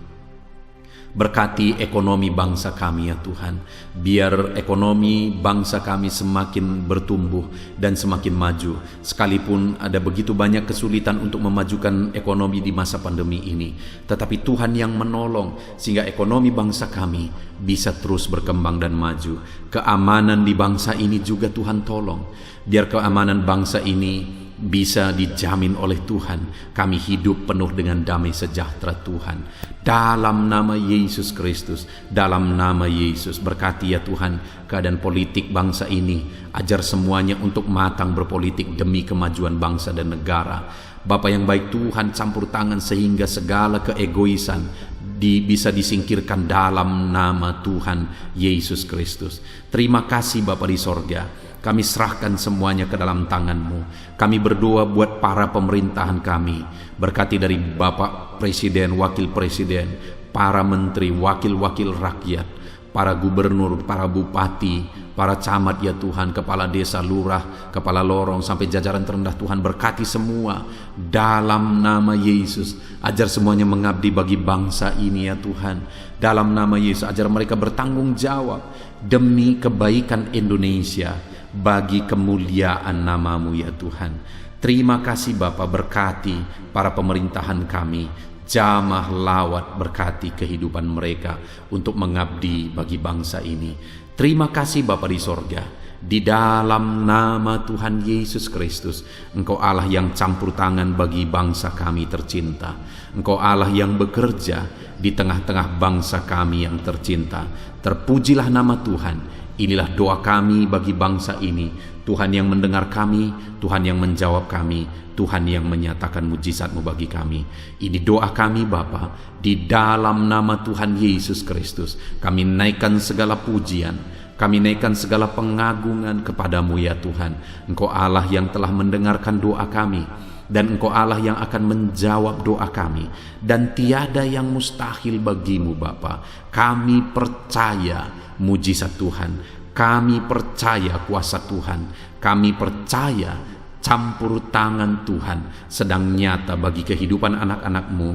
Berkati ekonomi bangsa kami ya Tuhan. Biar ekonomi bangsa kami semakin bertumbuh dan semakin maju. Sekalipun ada begitu banyak kesulitan untuk memajukan ekonomi di masa pandemi ini, tetapi Tuhan yang menolong sehingga ekonomi bangsa kami bisa terus berkembang dan maju. Keamanan di bangsa ini juga Tuhan tolong. Biar keamanan bangsa ini bisa dijamin oleh Tuhan. Kami hidup penuh dengan damai sejahtera Tuhan. Dalam nama Yesus Kristus, dalam nama Yesus, berkati ya Tuhan keadaan politik bangsa ini. Ajar semuanya untuk matang berpolitik demi kemajuan bangsa dan negara. Bapa yang baik Tuhan, campur tangan sehingga segala keegoisan bisa disingkirkan dalam nama Tuhan Yesus Kristus. Terima kasih Bapa di sorga. Kami serahkan semuanya ke dalam tangan-Mu. Kami berdoa buat para pemerintahan kami. Berkati dari Bapak Presiden, Wakil Presiden, para menteri, wakil-wakil rakyat, para gubernur, para bupati, para camat ya Tuhan, kepala desa, lurah, kepala lorong, sampai jajaran terendah Tuhan. Berkati semua dalam nama Yesus. Ajar semuanya mengabdi bagi bangsa ini ya Tuhan. Dalam nama Yesus, ajar mereka bertanggung jawab demi kebaikan Indonesia, bagi kemuliaan nama-Mu ya Tuhan. Terima kasih Bapa, berkati para pemerintahan kami, jamah lawat, berkati kehidupan mereka untuk mengabdi bagi bangsa ini. Terima kasih Bapa di sorga. Di dalam nama Tuhan Yesus Kristus, Engkau Allah yang campur tangan bagi bangsa kami tercinta. Engkau Allah yang bekerja di tengah-tengah bangsa kami yang tercinta. Terpujilah nama Tuhan. Inilah doa kami bagi bangsa ini. Tuhan yang mendengar kami, Tuhan yang menjawab kami, Tuhan yang menyatakan mujizat-Mu bagi kami. Ini doa kami Bapa, di dalam nama Tuhan Yesus Kristus. Kami naikkan segala pujian, kami naikkan segala pengagungan kepada-Mu ya Tuhan. Engkau Allah yang telah mendengarkan doa kami, dan Engkau Allah yang akan menjawab doa kami, dan tiada yang mustahil bagi-Mu Bapa. Kami percaya mujizat Tuhan, kami percaya kuasa Tuhan, kami percaya campur tangan Tuhan sedang nyata bagi kehidupan anak-anak-Mu,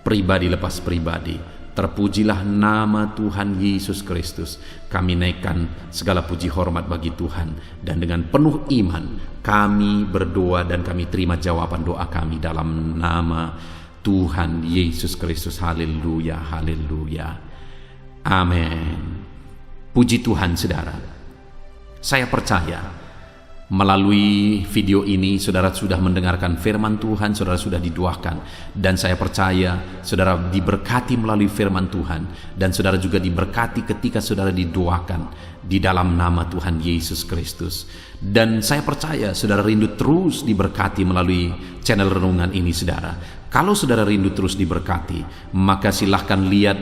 pribadi lepas pribadi. Terpujilah nama Tuhan Yesus Kristus. Kami naikkan segala puji hormat bagi Tuhan, dan dengan penuh iman kami berdoa dan kami terima jawaban doa kami dalam nama Tuhan Yesus Kristus. Haleluya, haleluya, amin. Puji Tuhan saudara. Saya percaya melalui video ini saudara sudah mendengarkan firman Tuhan, saudara sudah didoakan, dan saya percaya saudara diberkati melalui firman Tuhan, dan saudara juga diberkati ketika saudara didoakan di dalam nama Tuhan Yesus Kristus. Dan saya percaya saudara rindu terus diberkati melalui channel renungan ini saudara. Kalau saudara rindu terus diberkati, maka silahkan lihat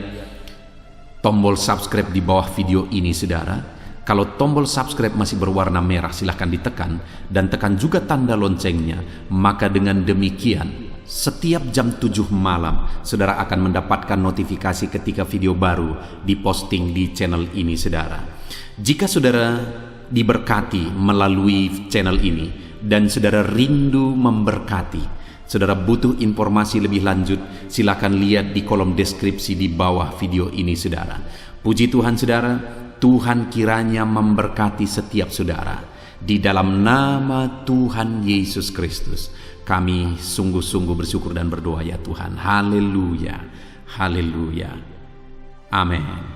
tombol subscribe di bawah video ini saudara. Kalau tombol subscribe masih berwarna merah, silahkan ditekan dan tekan juga tanda loncengnya. Maka dengan demikian, setiap jam 7 malam, saudara akan mendapatkan notifikasi ketika video baru diposting di channel ini, saudara. Jika saudara diberkati melalui channel ini dan saudara rindu memberkati, saudara butuh informasi lebih lanjut, silakan lihat di kolom deskripsi di bawah video ini, saudara. Puji Tuhan, saudara. Tuhan kiranya memberkati setiap saudara. Di dalam nama Tuhan Yesus Kristus, kami sungguh-sungguh bersyukur dan berdoa ya Tuhan. Haleluya, haleluya, amin.